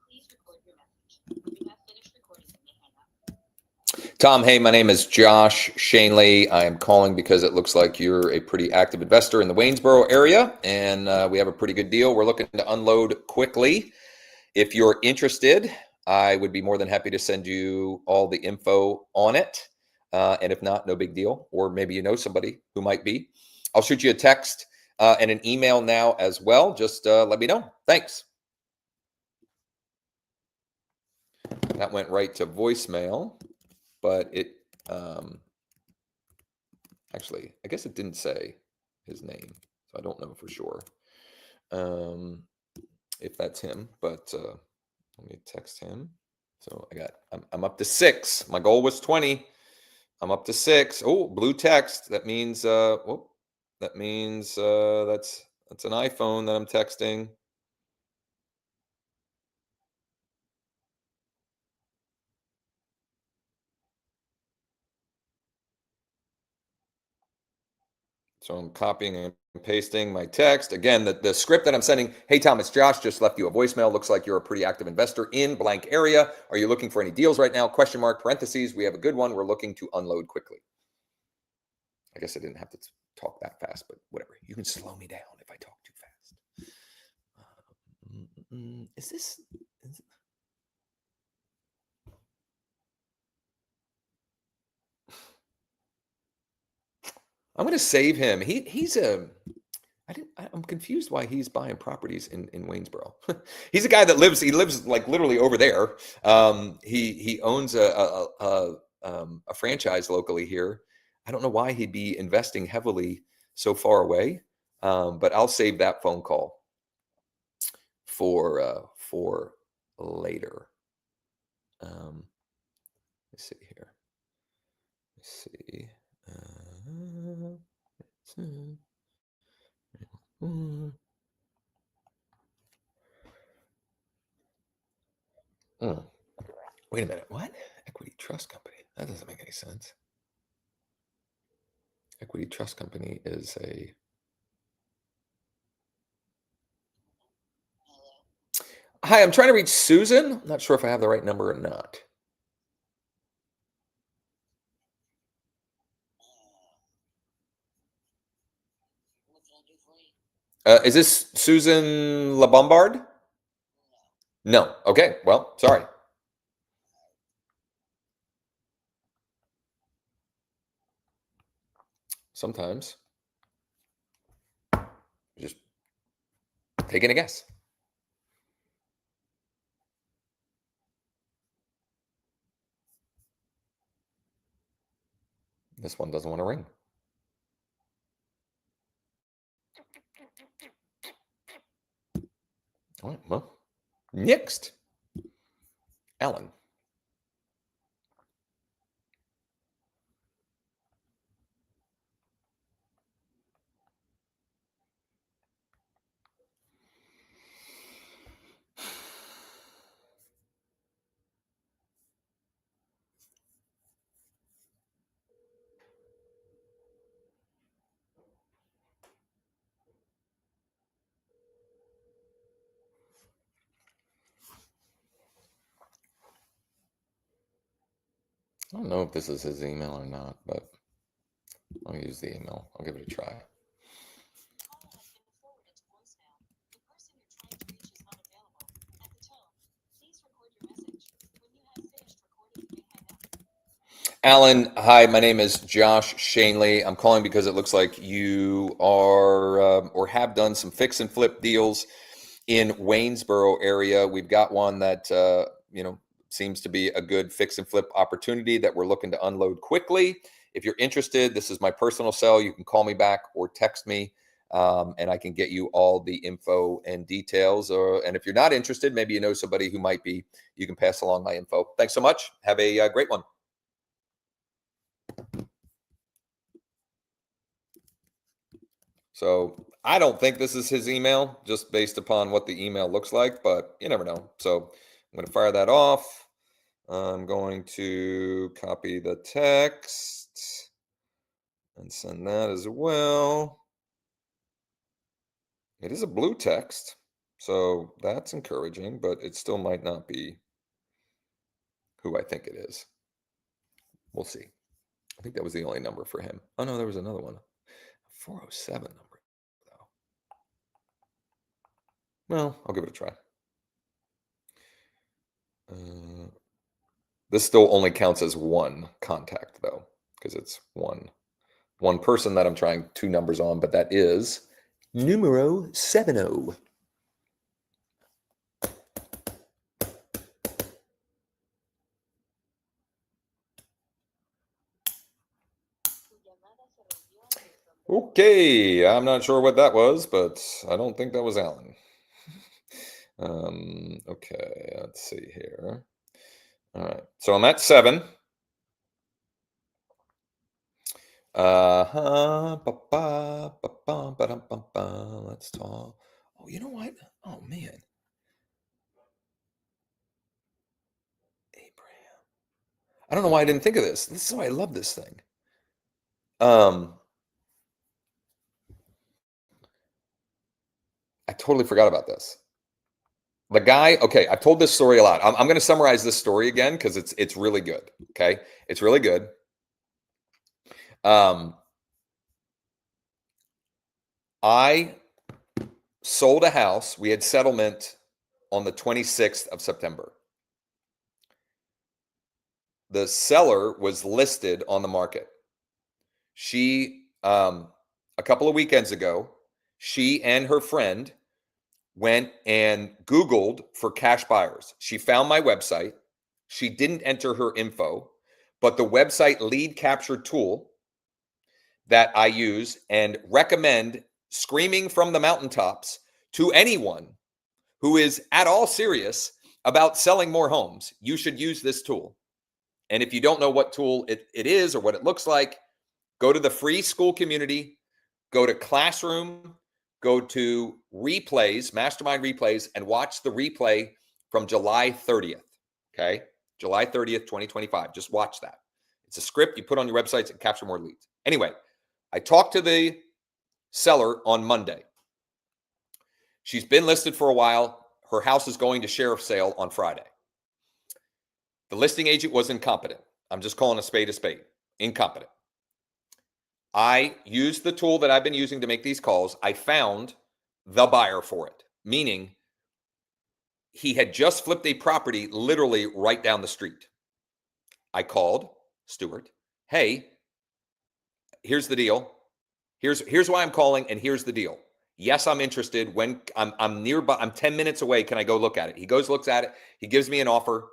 please record your message. When you have finished recording, you may hang up. Tom, hey, my name is Josh Schoenly. I am calling because it looks like you're a pretty active investor in the Waynesboro area, and we have a pretty good deal. We're looking to unload quickly. If you're interested, I would be more than happy to send you all the info on it. And if not, no big deal. Or maybe you know somebody who might be. I'll shoot you a text and an email now as well. Just let me know. Thanks. That went right to voicemail, but it actually, I guess it didn't say his name, so I don't know for sure if that's him, but let me text him. So I'm up to 6. My goal was 20. I'm up to 6. Oh, blue text. That means that's an iPhone that I'm texting. So I'm copying and pasting my text. Again, the script that I'm sending, hey, Tom, it's Josh, just left you a voicemail. Looks like you're a pretty active investor in blank area. Are you looking for any deals right now? Question mark, parentheses. We have a good one. We're looking to unload quickly. I guess I didn't have to talk that fast, but whatever. You can slow me down if I talk too fast. Is this... I'm going to save him. I'm confused why he's buying properties in Waynesboro. He's a guy that he lives like literally over there. He owns a franchise locally here. I don't know why he'd be investing heavily so far away. But I'll save that phone call for later. Let's see here. Let's see. Wait a minute. What? Equity Trust Company? That doesn't make any sense. Equity Trust Company is a... Hi, I'm trying to reach Susan. I'm not sure if I have the right number or not. What can I do for you? Is this Susan LaBombard? No. Okay. Well, sorry. Sometimes just taking a guess. This one doesn't want to ring. All right, well, next, Alan. I don't know if this is his email or not, but I'll use the email. I'll give it a try. Alan, hi, my name is Josh Schoenly. I'm calling because it looks like you are or have done some fix and flip deals in Waynesboro area. We've got one that, seems to be a good fix and flip opportunity that we're looking to unload quickly. If you're interested, this is my personal cell. You can call me back or text me. and I can get you all the info and details. And if you're not interested, maybe you know somebody who might be, you can pass along my info. Thanks so much. Have a great one. So I don't think this is his email, just based upon what the email looks like, but you never know. So I'm going to fire that off. I'm going to copy the text and send that as well. It is a blue text, so that's encouraging, but it still might not be who I think it is. We'll see. I think that was the only number for him. Oh, no, there was another one. 407 number, though. Well, I'll give it a try. This still only counts as one contact, though, because it's one person that I'm trying 2 numbers on, but that is numero 70. Okay, I'm not sure what that was, but I don't think that was Alan. Okay, let's see here. All right, so I'm at 7. Let's talk. Oh, you know what? Oh man, Abraham. I don't know why I didn't think of this. This is why I love this thing. I totally forgot about this. The guy, okay, I've told this story a lot. I'm going to summarize this story again because it's really good. Okay, it's really good. I sold a house. We had settlement on the 26th of September. The seller was listed on the market. She, a couple of weekends ago, she and her friend went and Googled for cash buyers. She found my website. She didn't enter her info, but the website lead capture tool that I use and recommend screaming from the mountaintops to anyone who is at all serious about selling more homes, you should use this tool. And if you don't know what tool it is or what it looks like, go to the free Skool community, go to Classroom, go to replays, mastermind replays, and watch the replay from July 30th. Okay. July 30th, 2025. Just watch that. It's a script you put on your websites and capture more leads. Anyway, I talked to the seller on Monday. She's been listed for a while. Her house is going to sheriff's sale on Friday. The listing agent was incompetent. I'm just calling a spade, incompetent. I used the tool that I've been using to make these calls. I found the buyer for it, meaning he had just flipped a property literally right down the street. I called Stuart. Hey, here's the deal. Here's why I'm calling, and here's the deal. Yes, I'm interested. When I'm nearby, I'm 10 minutes away. Can I go look at it? He goes, looks at it. He gives me an offer.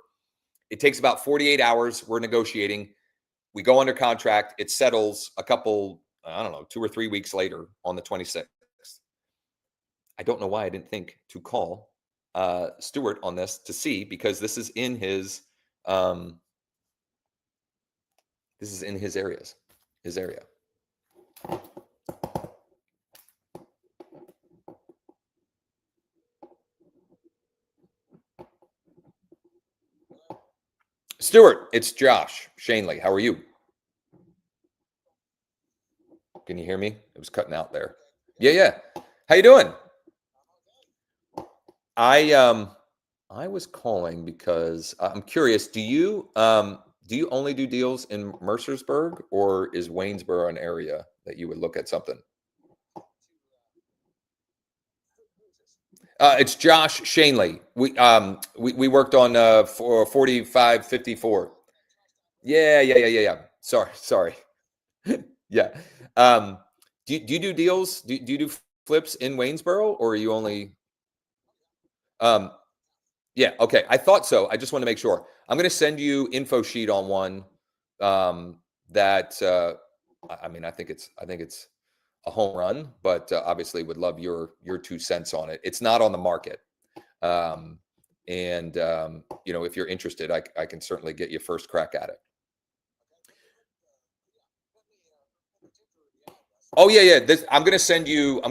It takes about 48 hours. We're negotiating. We go under contract. It settles a couple, I don't know, 2 or 3 weeks later on the 26th. I don't know why I didn't think to call Stuart on this to see, because this is in his area. Stuart, it's Josh Schoenly. How are you? Can you hear me? It was cutting out there. Yeah. How you doing? I was calling because I'm curious. Do you only do deals in Mercersburg, or is Waynesboro an area that you would look at something? It's Josh Schoenly. We worked on 4554. Yeah. Sorry. Yeah. Do you do deals? Do you do flips in Waynesboro, or are you only? Yeah. Okay. I thought so. I just want to make sure. I'm going to send you info sheet on one that I think it's a home run, but obviously would love your 2 cents on it. It's not on the market. You know, if you're interested, I can certainly get you first crack at it. Oh yeah. I'm going to send you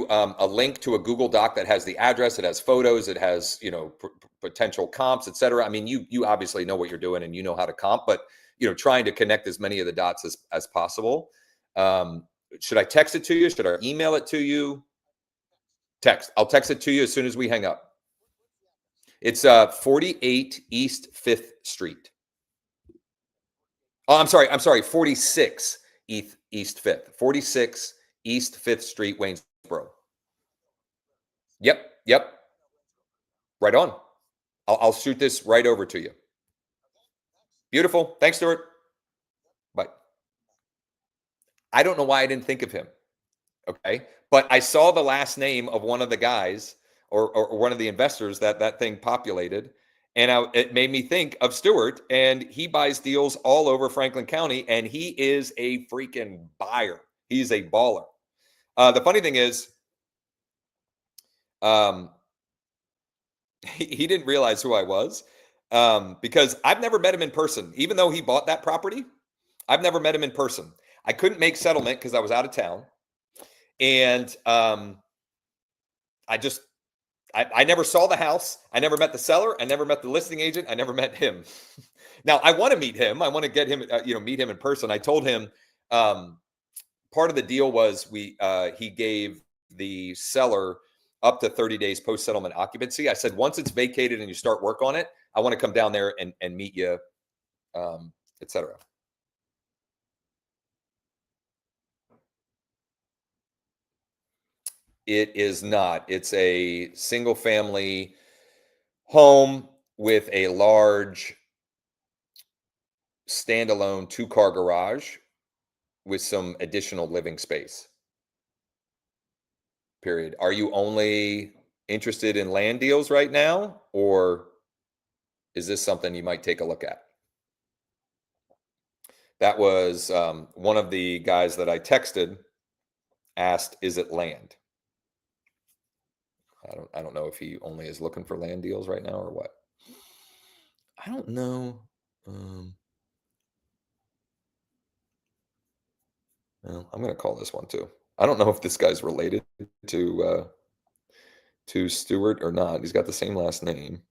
a link to a Google Doc that has the address, it has photos, it has, you know, potential comps, etc. I mean, you obviously know what you're doing and you know how to comp, but you know, trying to connect as many of the dots as possible. Should I text it to you? Should I email it to you? Text. I'll text it to you as soon as we hang up. It's 48 East 5th Street. Oh, I'm sorry, 46 East 5th. 46 East 5th Street, Waynesboro. Yep. Right on. I'll shoot this right over to you. Beautiful. Thanks, Stuart. Bye. I don't know why I didn't think of him. Okay. But I saw the last name of one of the guys or one of the investors that thing populated. And it made me think of Stuart, and he buys deals all over Franklin County, and he is a freaking buyer. He's a baller. The funny thing is, he didn't realize who I was because I've never met him in person. Even though he bought that property, I've never met him in person. I couldn't make settlement because I was out of town. And I never saw the house. I never met the seller. I never met the listing agent. I never met him. Now I want to meet him. I want to get him, meet him in person. I told him part of the deal was he gave the seller up to 30 days post-settlement occupancy. I said, once it's vacated and you start work on it, I want to come down there and meet you, et cetera. It is not. It's a single family home with a large standalone 2-car garage with some additional living space. Period. Are you only interested in land deals right now, or is this something you might take a look at? That was one of the guys that I texted asked, is it land? I don't know if he only is looking for land deals right now or what. I don't know. Well, I'm going to call this one too. I don't know if this guy's related to Stewart or not. He's got the same last name.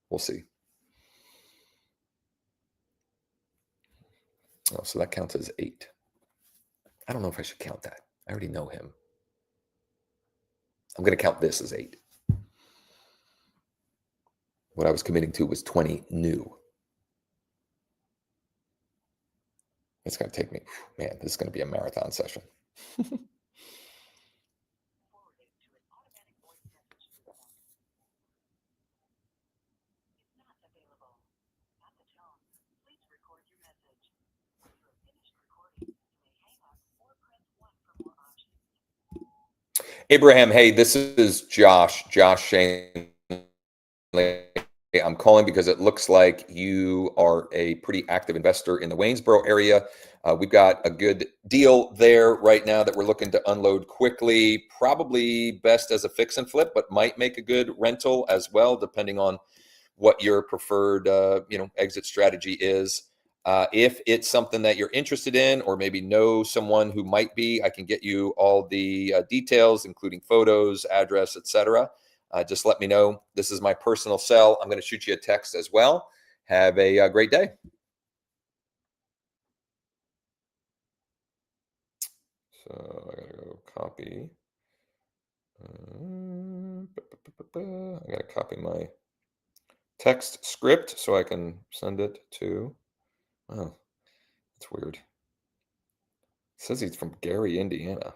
We'll see. Oh, so that counts as 8. I don't know if I should count that. I already know him. I'm going to count this as 8. What I was committing to was 20 new. It's going to take me, man, this is going to be a marathon session. Abraham, hey, this is Josh Shane. I'm calling because it looks like you are a pretty active investor in the Waynesboro area. We've got a good deal there right now that we're looking to unload quickly, probably best as a fix and flip, but might make a good rental as well, depending on what your preferred exit strategy is. If it's something that you're interested in, or maybe know someone who might be, I can get you all the details, including photos, address, etc. Just let me know. This is my personal cell. I'm going to shoot you a text as well. Have a great day. So I got to go copy. I got to copy my text script so I can send it to. Oh, that's weird. It says he's from Gary, Indiana.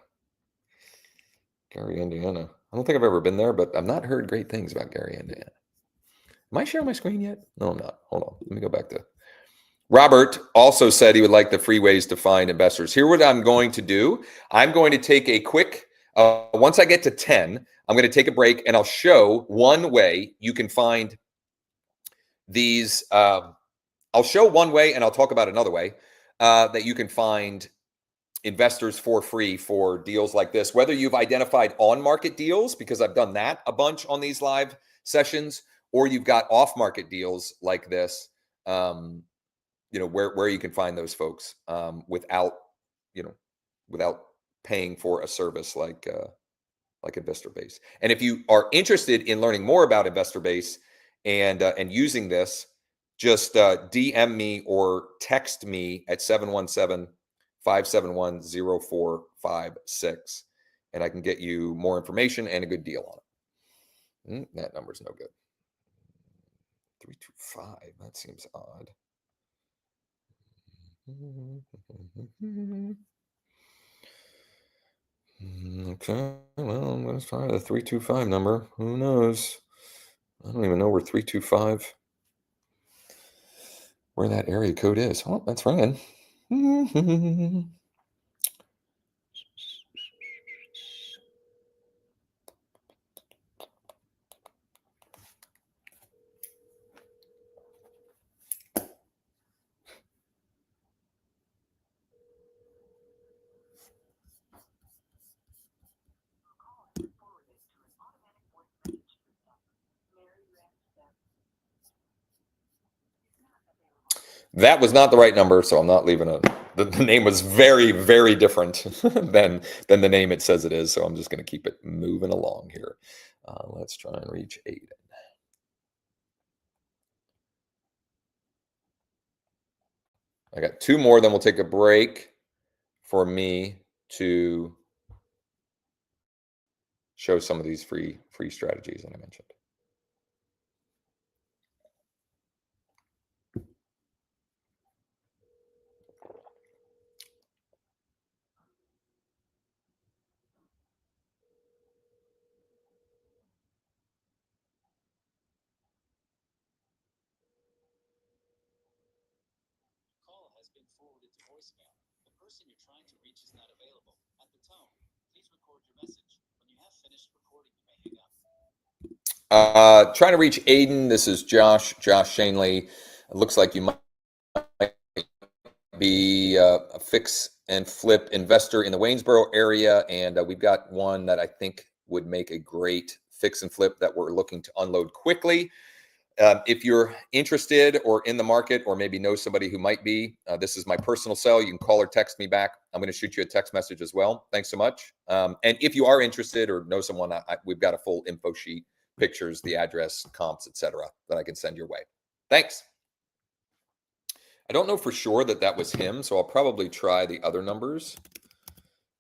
Gary, Indiana. I don't think I've ever been there, but I've not heard great things about Gary, Indiana. Am I sharing my screen yet? No, I'm not. Hold on. Let me go back to. Robert also said he would like the free ways to find investors. Here's what I'm going to do. I'm going to take a quick, once I get to 10, I'm going to take a break and I'll show one way you can find these. I'll show one way and I'll talk about another way that you can find investors for free for deals like this, whether you've identified on-market deals, because I've done that a bunch on these live sessions, or you've got off-market deals like this, where you can find those folks without paying for a service like Investor Base. And if you are interested in learning more about Investor Base and using this, just DM me or text me at 717-571-0456, and I can get you more information and a good deal on it. That number's no good. 325, that seems odd. Okay, well, I'm going to try the 325 number. Who knows? I don't even know where 325, where that area code is. Oh, that's ringing. That was not the right number, so I'm not leaving it. The name was very, very different than the name it says it is, so I'm just going to keep it moving along here. Let's try and reach Aiden. I got two more, then we'll take a break for me to show some of these free strategies that I mentioned. Call has been forwarded to voicemail. The person you're trying to reach is not available. At the tone, please record your message. When you have finished recording, you may hang up. Trying to reach Aiden. This is Josh Schoenly. It looks like you might be a fix and flip investor in the Waynesboro area, and we've got one that I think would make a great fix and flip that we're looking to unload quickly. If you're interested or in the market, or maybe know somebody who might be, this is my personal cell. You can call or text me back. I'm going to shoot you a text message as well. Thanks so much. And if you are interested or know someone, we've got a full info sheet, pictures, the address, comps, etc., that I can send your way. Thanks. I don't know for sure that was him, so I'll probably try the other numbers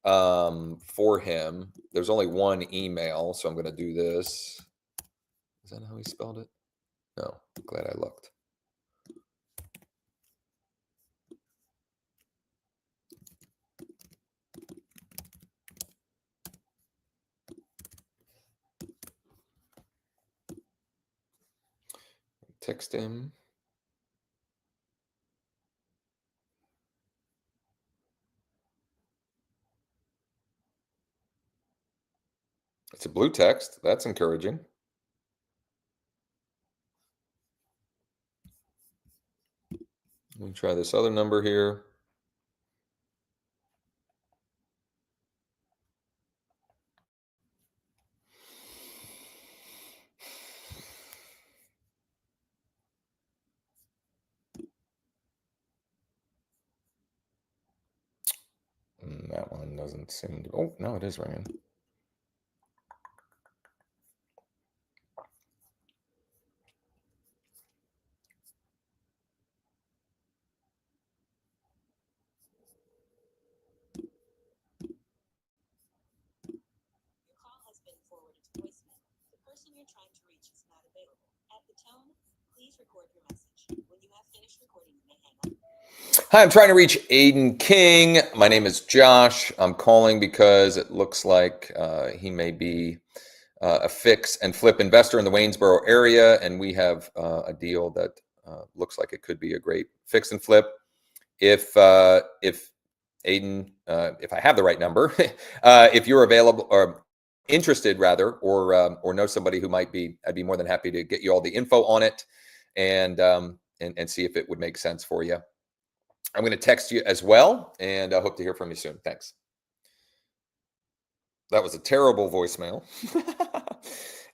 for him. There's only one email, so I'm going to do this. Is that how he spelled it? No, glad I looked. Text him. It's a blue text. That's encouraging. Let me try this other number here. That one doesn't seem to. Oh, no, it is ringing. Your call has been forwarded to voicemail. The person you're trying to reach is not available. At the tone, please record your message. When you have finished recording, you may hang up. Hi, I'm trying to reach Aiden King. My name is Josh. I'm calling because it looks like he may be a fix and flip investor in the Waynesboro area, and we have a deal that looks like it could be a great fix and flip. If Aiden, if I have the right number, if you're available or interested rather, or know somebody who might be, I'd be more than happy to get you all the info on it and see if it would make sense for you. I'm going to text you as well, and I hope to hear from you soon. Thanks. That was a terrible voicemail.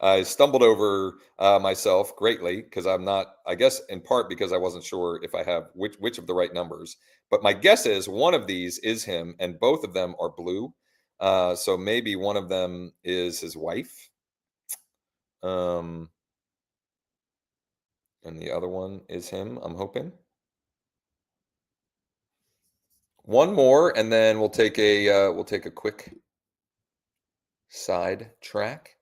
I stumbled over myself greatly because I'm not, I guess in part because I wasn't sure if I have which of the right numbers. But my guess is one of these is him, and both of them are blue. So maybe one of them is his wife. And the other one is him, I'm hoping. One more, and then we'll take a quick side track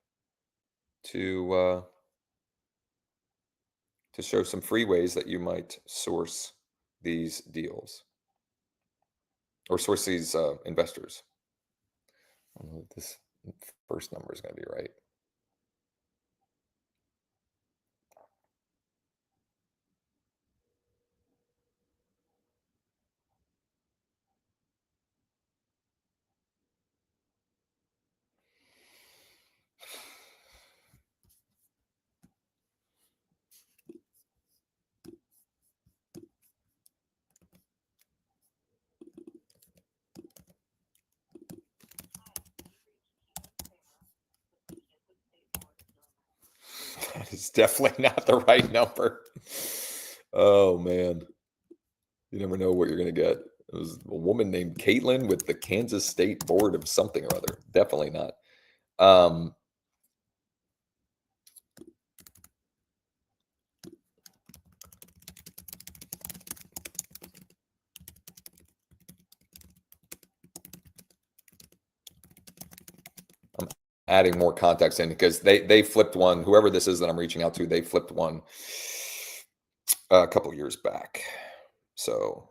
to show some free ways that you might source these deals or source these investors. I don't know if this first number is going to be right. That is definitely not the right number. Oh man, you never know what you're going to get. It was a woman named Caitlin with the Kansas State Board of something or other. Definitely not. I'm adding more context in because they flipped one. Whoever this is that I'm reaching out to, they flipped one a couple years back. So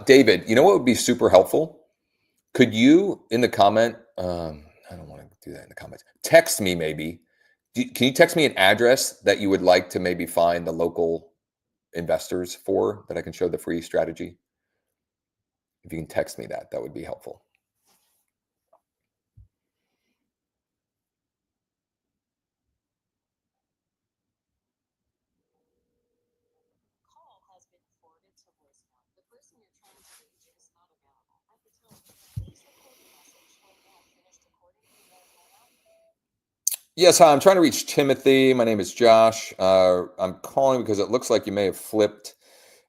David, you know what would be super helpful? Could you in the comment, I don't want to do that in the comments. Text me maybe. Can you text me an address that you would like to maybe find the local investors for that I can show the free strategy? If you can text me that, that would be helpful. Call has been forwarded to voicemail. The person you're trying to reach is not available. At the tone, please record your message. When you have finished recording, you may hang up. Yes, hi. I'm trying to reach Timothy. My name is Josh. I'm calling because it looks like you may have flipped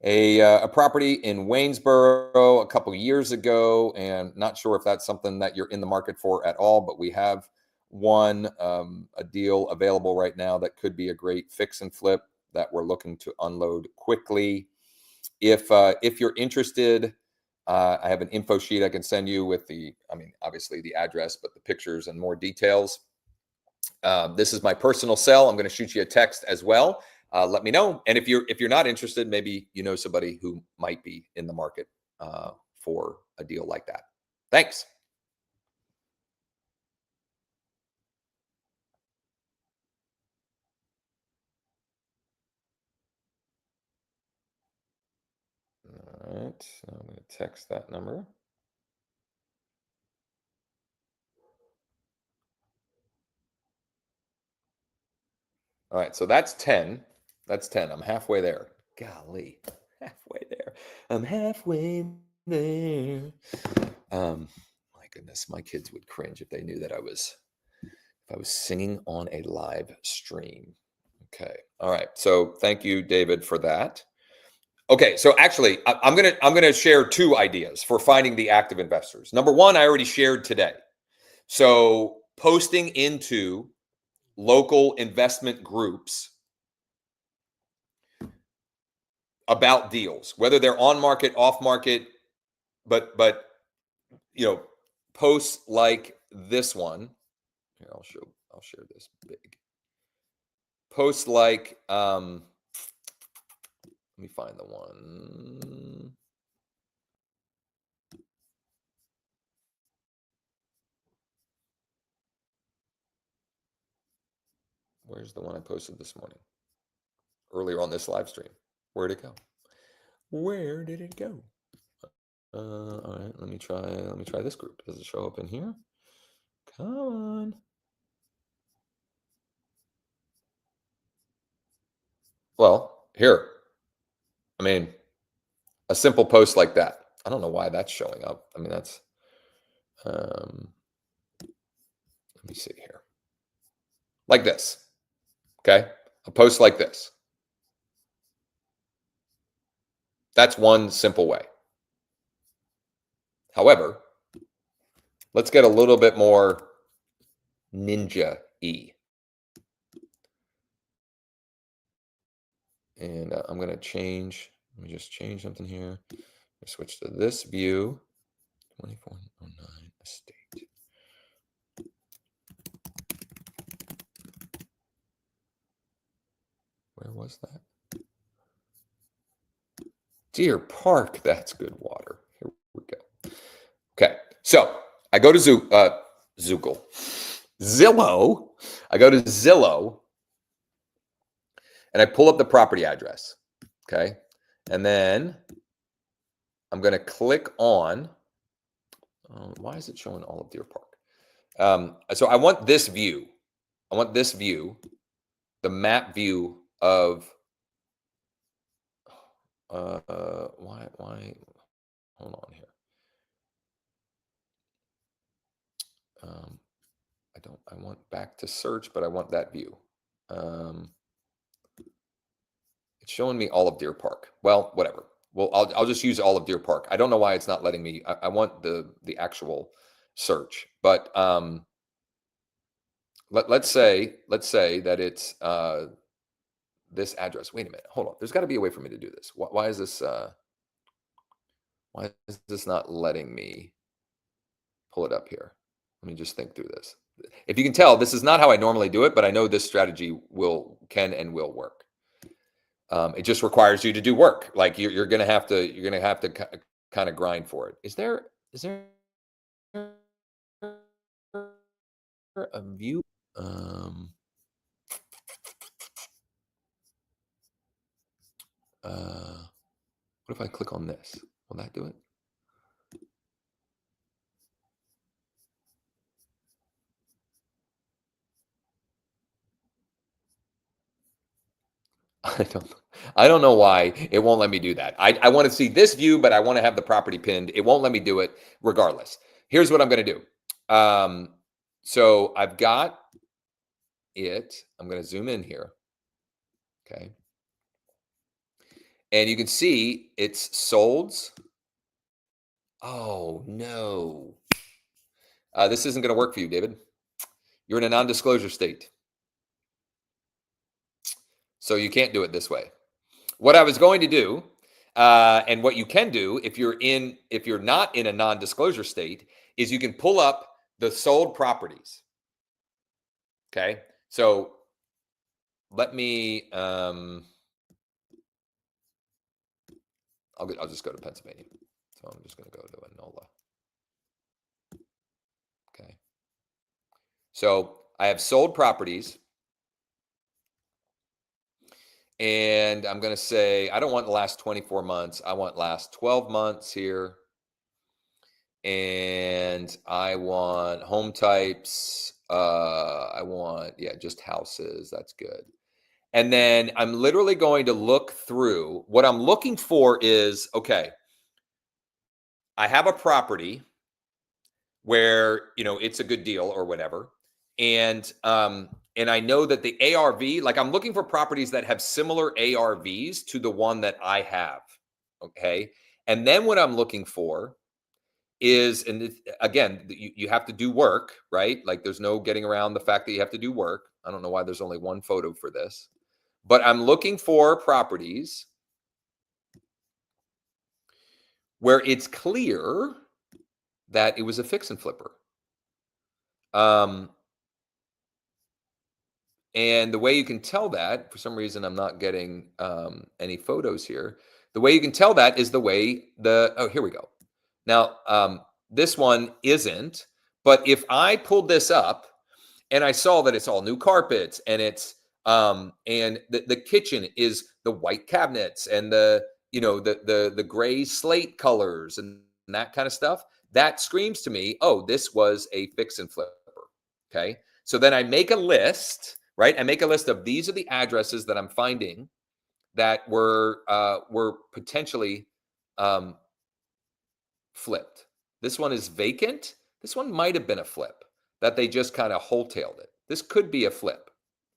a property in Waynesboro a couple years ago, and not sure if that's something that you're in the market for at all. But we have a deal available right now that could be a great fix and flip that we're looking to unload quickly. If you're interested, I have an info sheet I can send you with obviously the address, but the pictures and more details. This is my personal cell. I'm going to shoot you a text as well. Let me know. And if you're not interested, maybe you know somebody who might be in the market for a deal like that. Thanks. All right. So I'm going to text that number. All right. So that's 10. That's 10. I'm halfway there. Golly. Halfway there. I'm halfway there. My goodness, my kids would cringe if they knew that I was singing on a live stream. Okay. All right. So thank you, David, for that. Okay. So actually, I'm gonna share two ideas for finding the active investors. Number one, I already shared today. So posting into local investment groups about deals, whether they're on market, off market, but posts like this one. Here, I'll share this big. Posts like let me find the one. Where's the one I posted this morning? Earlier on this live stream. Where'd it go? Where did it go? All right, let me try this group. Does it show up in here? Come on. Well, here, I mean, a simple post like that. I don't know why that's showing up. I mean, that's, let me see here. Like this, okay? A post like this. That's one simple way. However, let's get a little bit more ninja-y. And I'm going to change, let me just change something here. Switch to this view, 2409 estate. Where was that? Deer Park, that's good water. Here we go. Okay, so I go to Zillow. I go to Zillow, and I pull up the property address. Okay, and then I'm going to click on. Why is it showing all of Deer Park? So I want this view. I want this view, the map view of. Why? Hold on here. I want back to search, but I want that view. It's showing me all of Deer Park. Well, whatever. Well, I'll just use all of Deer Park. I don't know why it's not letting me. I want the actual search, but let's say that it's this address. Wait a minute. Hold on. There's got to be a way for me to do this. Why is this? Why is this not letting me pull it up here? Let me just think through this. If you can tell, this is not how I normally do it, but I know this strategy can and will work. It just requires you to do work. Like you're gonna have to kind of grind for it. Is there a view? What if I click on this? Will that do it? I don't know why it won't let me do that. I want to see this view, but I want to have the property pinned. It won't let me do it regardless. Here's what I'm going to do. So I've got it. I'm going to zoom in here. Okay. And you can see it's solds. Oh, no. This isn't going to work for you, David. You're in a non-disclosure state. So you can't do it this way. What I was going to do, and what you can do if you're not in a non-disclosure state, is you can pull up the sold properties. Okay, so let me. I'll just go to Pennsylvania. So I'm just going to go to Enola. Okay. So I have sold properties. And I'm going to say, I don't want the last 24 months. I want last 12 months here. And I want home types. I want, just houses. That's good. And then I'm literally going to look through. What I'm looking for is, okay, I have a property where, it's a good deal or whatever. And I know that the ARV, like I'm looking for properties that have similar ARVs to the one that I have. Okay. And then what I'm looking for is, and again, you have to do work, right? Like there's no getting around the fact that you have to do work. I don't know why there's only one photo for this, but I'm looking for properties where it's clear that it was a fix and flipper. And the way you can tell that, for some reason, I'm not getting any photos here. The way you can tell that is the way here we go. Now, this one isn't, but if I pulled this up and I saw that it's all new carpets and it's, and the kitchen is the white cabinets and the gray slate colors and that kind of stuff, that screams to me, oh, this was a fix and flipper. Okay. So then I make a list. Right? I make a list of these are the addresses that I'm finding that were potentially flipped. This one is vacant. This one might have been a flip that they just kind of wholetailed it. This could be a flip,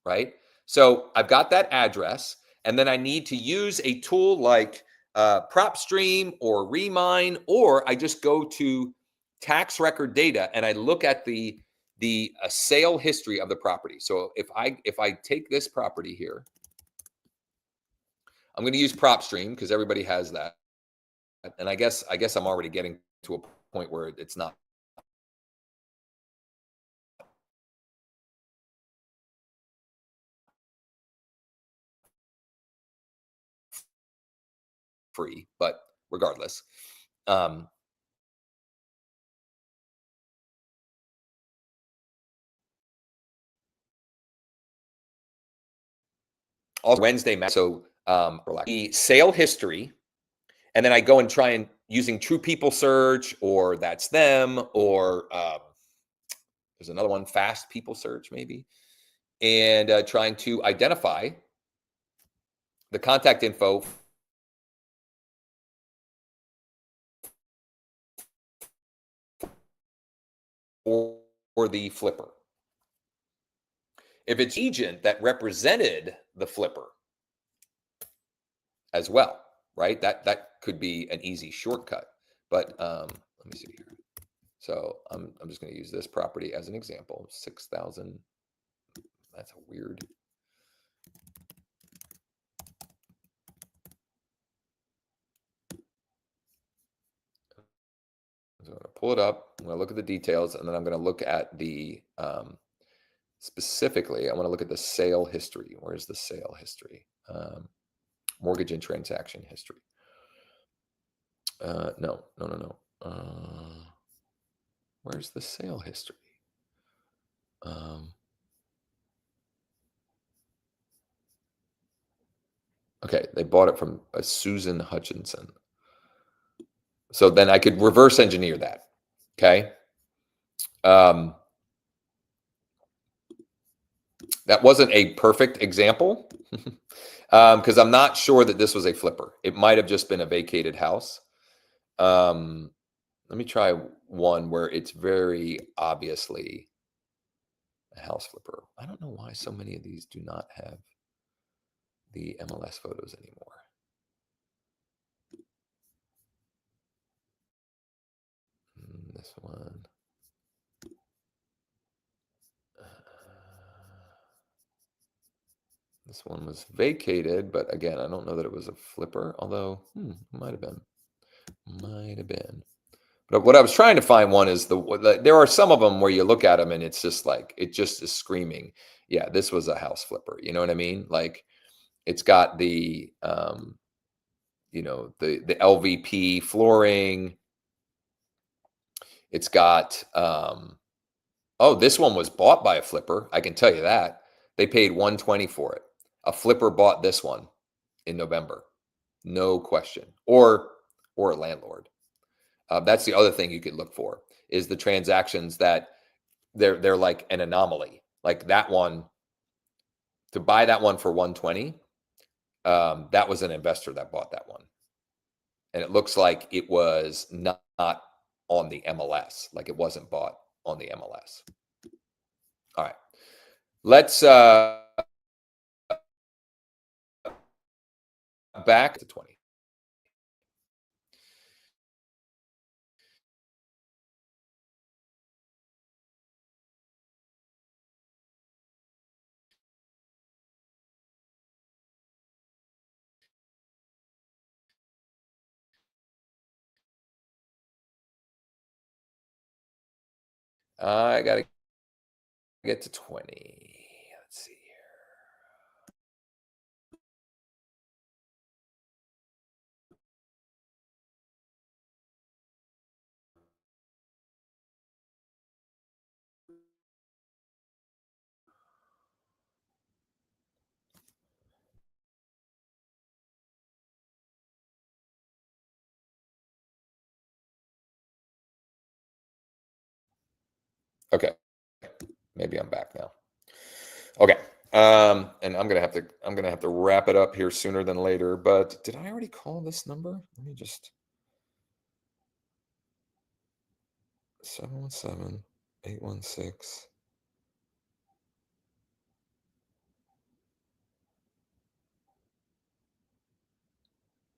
right? So I've got that address, and then I need to use a tool like PropStream or Remine, or I just go to tax record data and I look at the sale history of the property. So if I take this property here, I'm going to use PropStream because everybody has that, and I guess I'm already getting to a point where it's not free, but regardless. Also Wednesday, so the sale history, and then I go and try and using True People Search, or That's Them, or there's another one, Fast People Search maybe, and trying to identify the contact info for the flipper. If it's agent that represented the flipper as well, right? That could be an easy shortcut. But let me see here. So I'm just going to use this property as an example. 6,000. That's a weird. So I'm going to pull it up. I'm going to look at the details, and then I'm going to look at the specifically. I want to look at the sale history. Where's the sale history? Mortgage and transaction history. No. Where's the sale history? Okay, they bought it from a Susan Hutchinson. So then I could reverse engineer that. Okay. That wasn't a perfect example because I'm not sure that this was a flipper. It might have just been a vacated house. Let me try one where it's very obviously a house flipper. I don't know why so many of these do not have the MLS photos anymore. This one. This one was vacated, but again, I don't know that it was a flipper, although it might have been. But what I was trying to find one is there are some of them where you look at them and it's just like, it just is screaming, yeah, this was a house flipper. You know what I mean? Like it's got the, the LVP flooring. It's got, oh, this one was bought by a flipper. I can tell you that. They paid $120 for it. A flipper bought this one in November. No question. Or a landlord. That's the other thing you could look for is the transactions that they're like an anomaly. Like that one, to buy that one for $120, that was an investor that bought that one. And it looks like it was not on the MLS. Like it wasn't bought on the MLS. All right. Let's back to 20. I got to get to 20. Let's see here. Okay. Maybe I'm back now. Okay. And I'm gonna have to wrap it up here sooner than later. But did I already call this number? Let me just 717-816.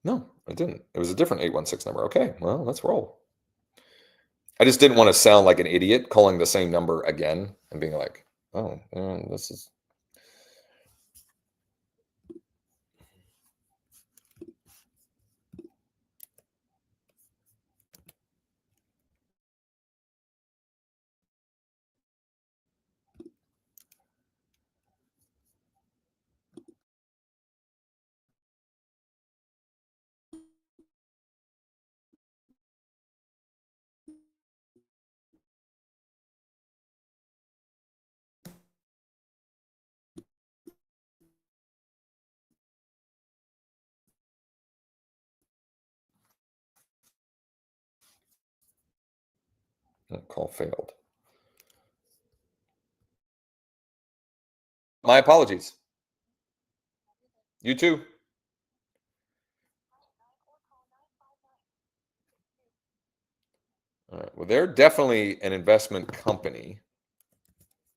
No, I didn't. It was a different 816 number. Okay, well, let's roll. I just didn't want to sound like an idiot calling the same number again and being like, oh, this is. Call failed. My apologies. You too. All right. Well, they're definitely an investment company.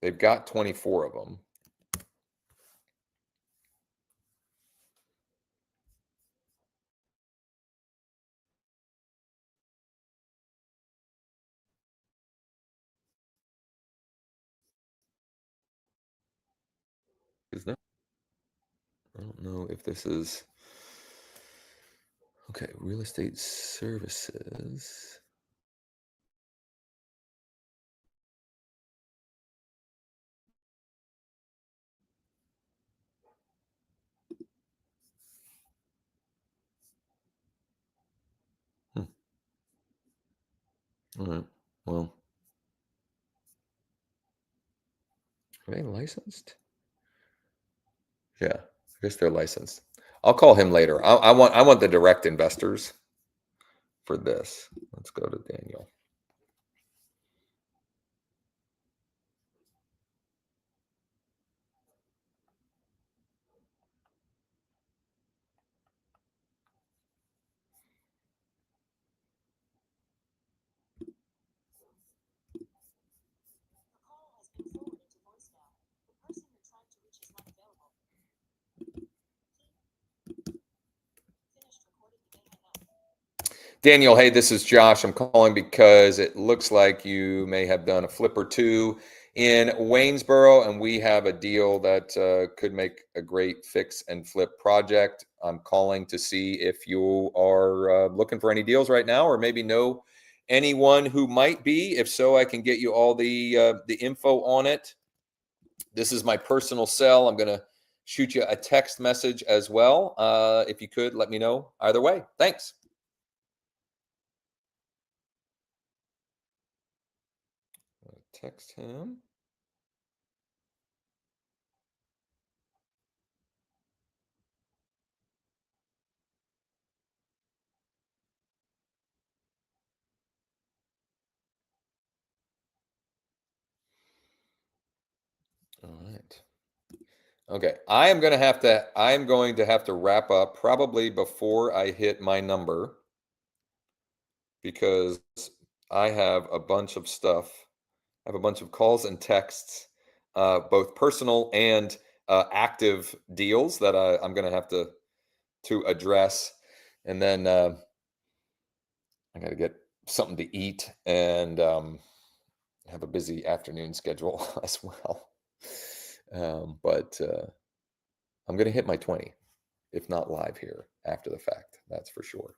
They've got 24 of them. Is that? I don't know if this is. Okay, real estate services. All right. Well, are they licensed? Yeah, I guess they're licensed. I'll call him later. I want the direct investors for this. Let's go to Daniel. The call has been forwarded to voicemail. The person you're trying to reach is not available. Finished recording, you may hang up. Daniel, hey, this is Josh. I'm calling because it looks like you may have done a flip or two in Waynesboro, and we have a deal that could make a great fix and flip project. I'm calling to see if you are looking for any deals right now, or maybe know anyone who might be. If so, I can get you all the info on it. This is my personal cell. I'm going to shoot you a text message as well. If you could, let me know either way. Thanks. Text him. All right. Okay. I am going to have to wrap up probably before I hit my number, because I have a bunch of stuff. I have a bunch of calls and texts, both personal and active deals that I'm going to have to address. And then I got to get something to eat and have a busy afternoon schedule as well. But I'm going to hit my 20, if not live here after the fact. That's for sure.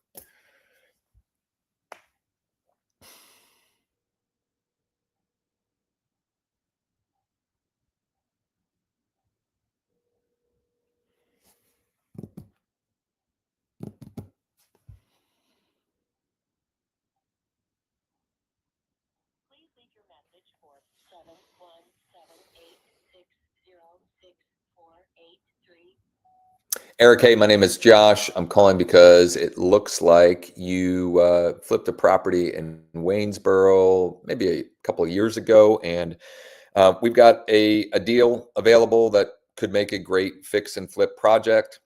Please leave your message for 717-860-6483. Eric, hey, my name is Josh. I'm calling because it looks like you flipped a property in Waynesboro maybe a couple of years ago, and we've got a deal available that could make a great fix and flip project.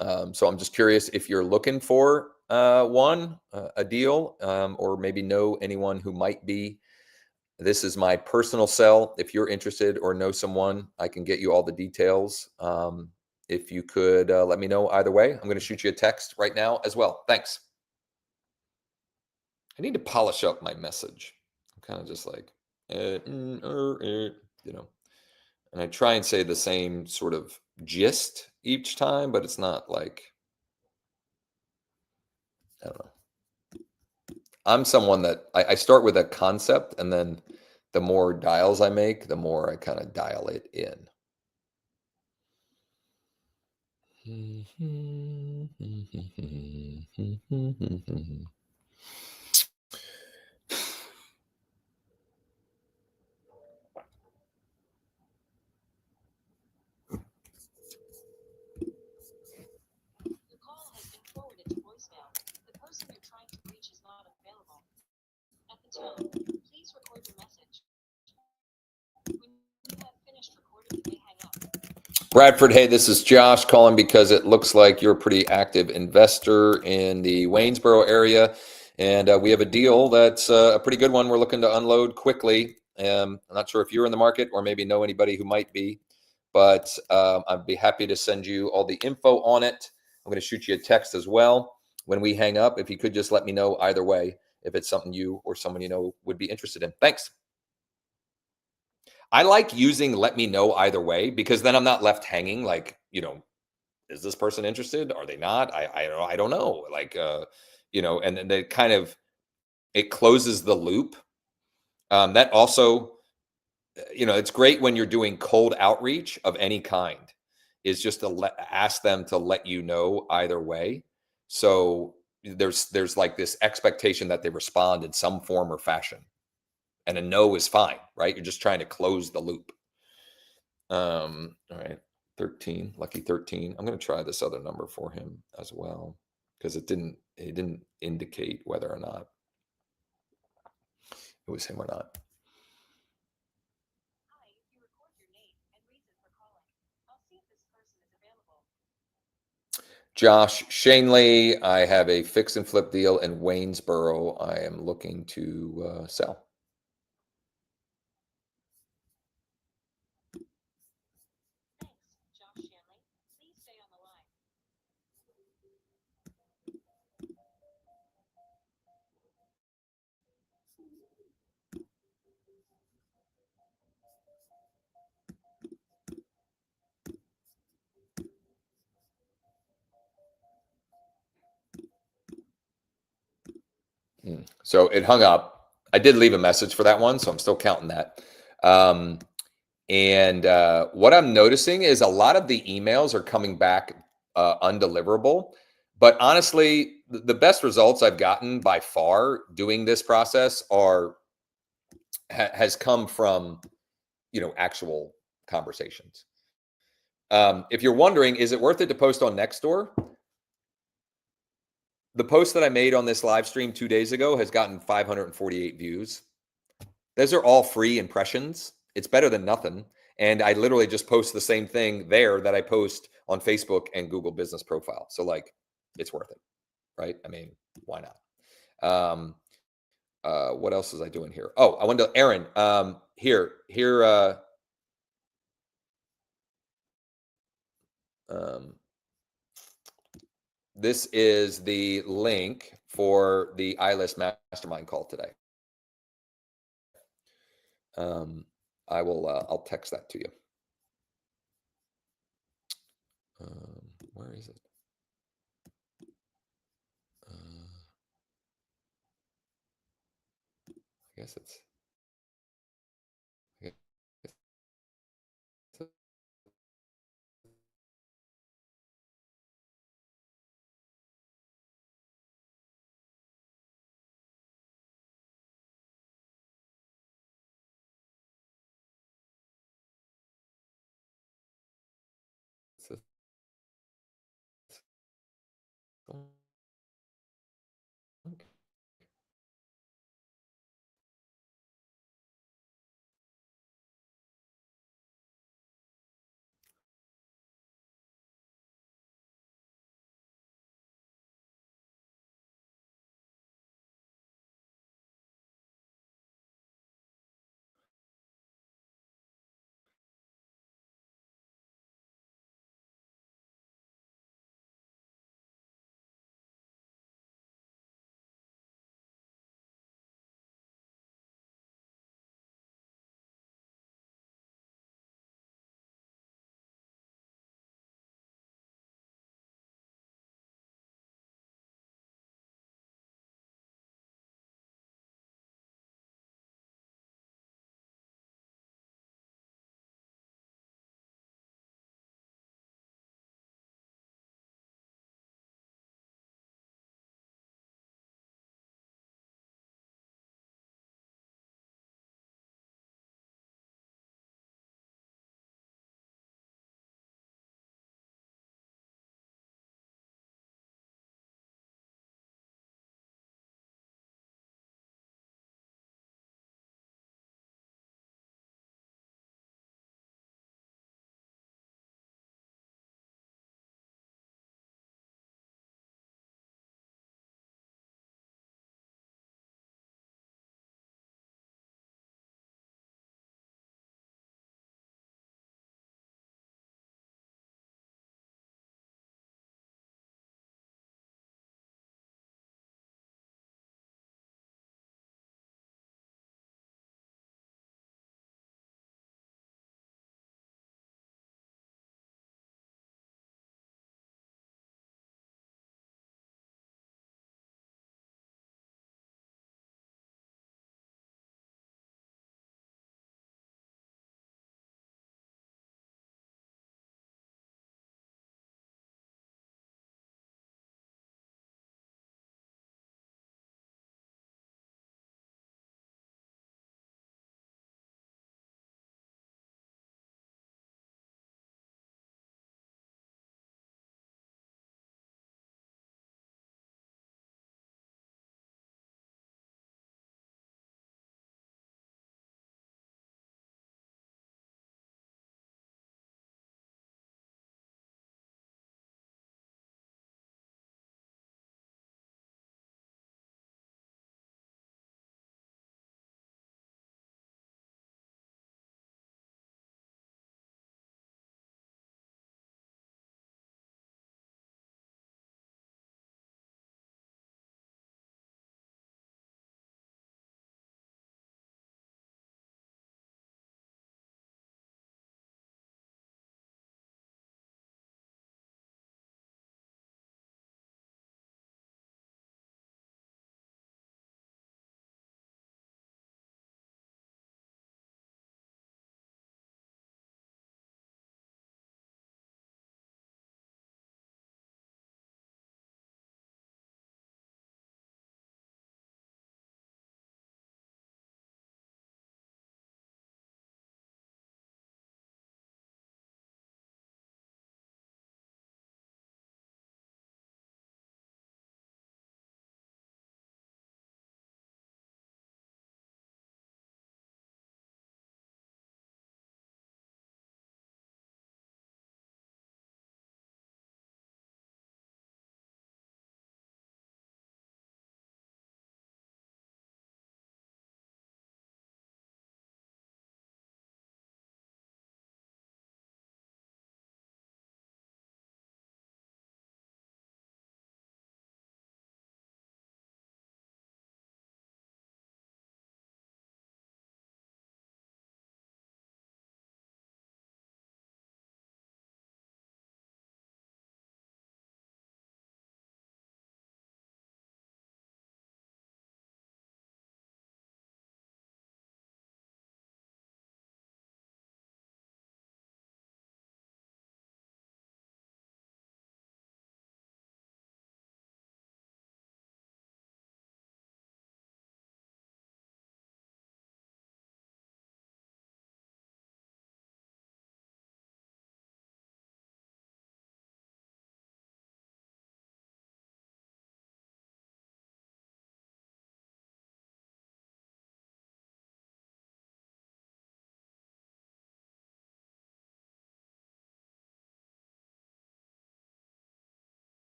So I'm just curious if you're looking for a deal, or maybe know anyone who might be. This is my personal cell. If you're interested or know someone, I can get you all the details. If you could let me know either way. I'm going to shoot you a text right now as well. Thanks. I need to polish up my message. I'm kind of just like, you know, and I try and say the same sort of gist each time, but it's not like, I don't know. I'm someone that I start with a concept, and then the more dials I make, the more I kind of dial it in. Your call has been forwarded to voicemail. The person you're trying to reach is not available. At the tone, please record your message. When you have finished recording, you may hang up. Bradford, hey, this is Josh calling because it looks like you're a pretty active investor in the Waynesboro area. And we have a deal that's a pretty good one. We're looking to unload quickly. I'm not sure if you're in the market or maybe know anybody who might be, but I'd be happy to send you all the info on it. I'm going to shoot you a text as well when we hang up. If you could just let me know either way, if it's something you or someone you know would be interested in. Thanks. I like using let me know either way, because then I'm not left hanging like, is this person interested? Are they not? I don't know. Like, and then it kind of, it closes the loop. That also, it's great when you're doing cold outreach of any kind, is just to ask them to let you know either way. So there's like this expectation that they respond in some form or fashion, and a no is fine, right? You're just trying to close the loop. All right. 13, lucky 13. I'm going to try this other number for him as well, because it didn't indicate whether or not it was him or not. Hi, if you record your name and reason for calling, I'll see if this person is available. Josh Schoenly, I have a fix and flip deal in Waynesboro I am looking to sell. Thanks, Josh Shanley. Please stay on the line. So it hung up. I did leave a message for that one, so I'm still counting that. And what I'm noticing is a lot of the emails are coming back undeliverable. But honestly, the best results I've gotten by far doing this process has come from, actual conversations. If you're wondering, is it worth it to post on Nextdoor? The post that I made on this live stream 2 days ago has gotten 548 views. Those are all free impressions. It's better than nothing. And I literally just post the same thing there that I post on Facebook and Google Business Profile. So like, it's worth it, right? I mean, why not? What else was I doing here? Oh, I wanted to, Aaron, here, this is the link for the iList Mastermind call today. I will, I'll text that to you. Where is it? I guess it's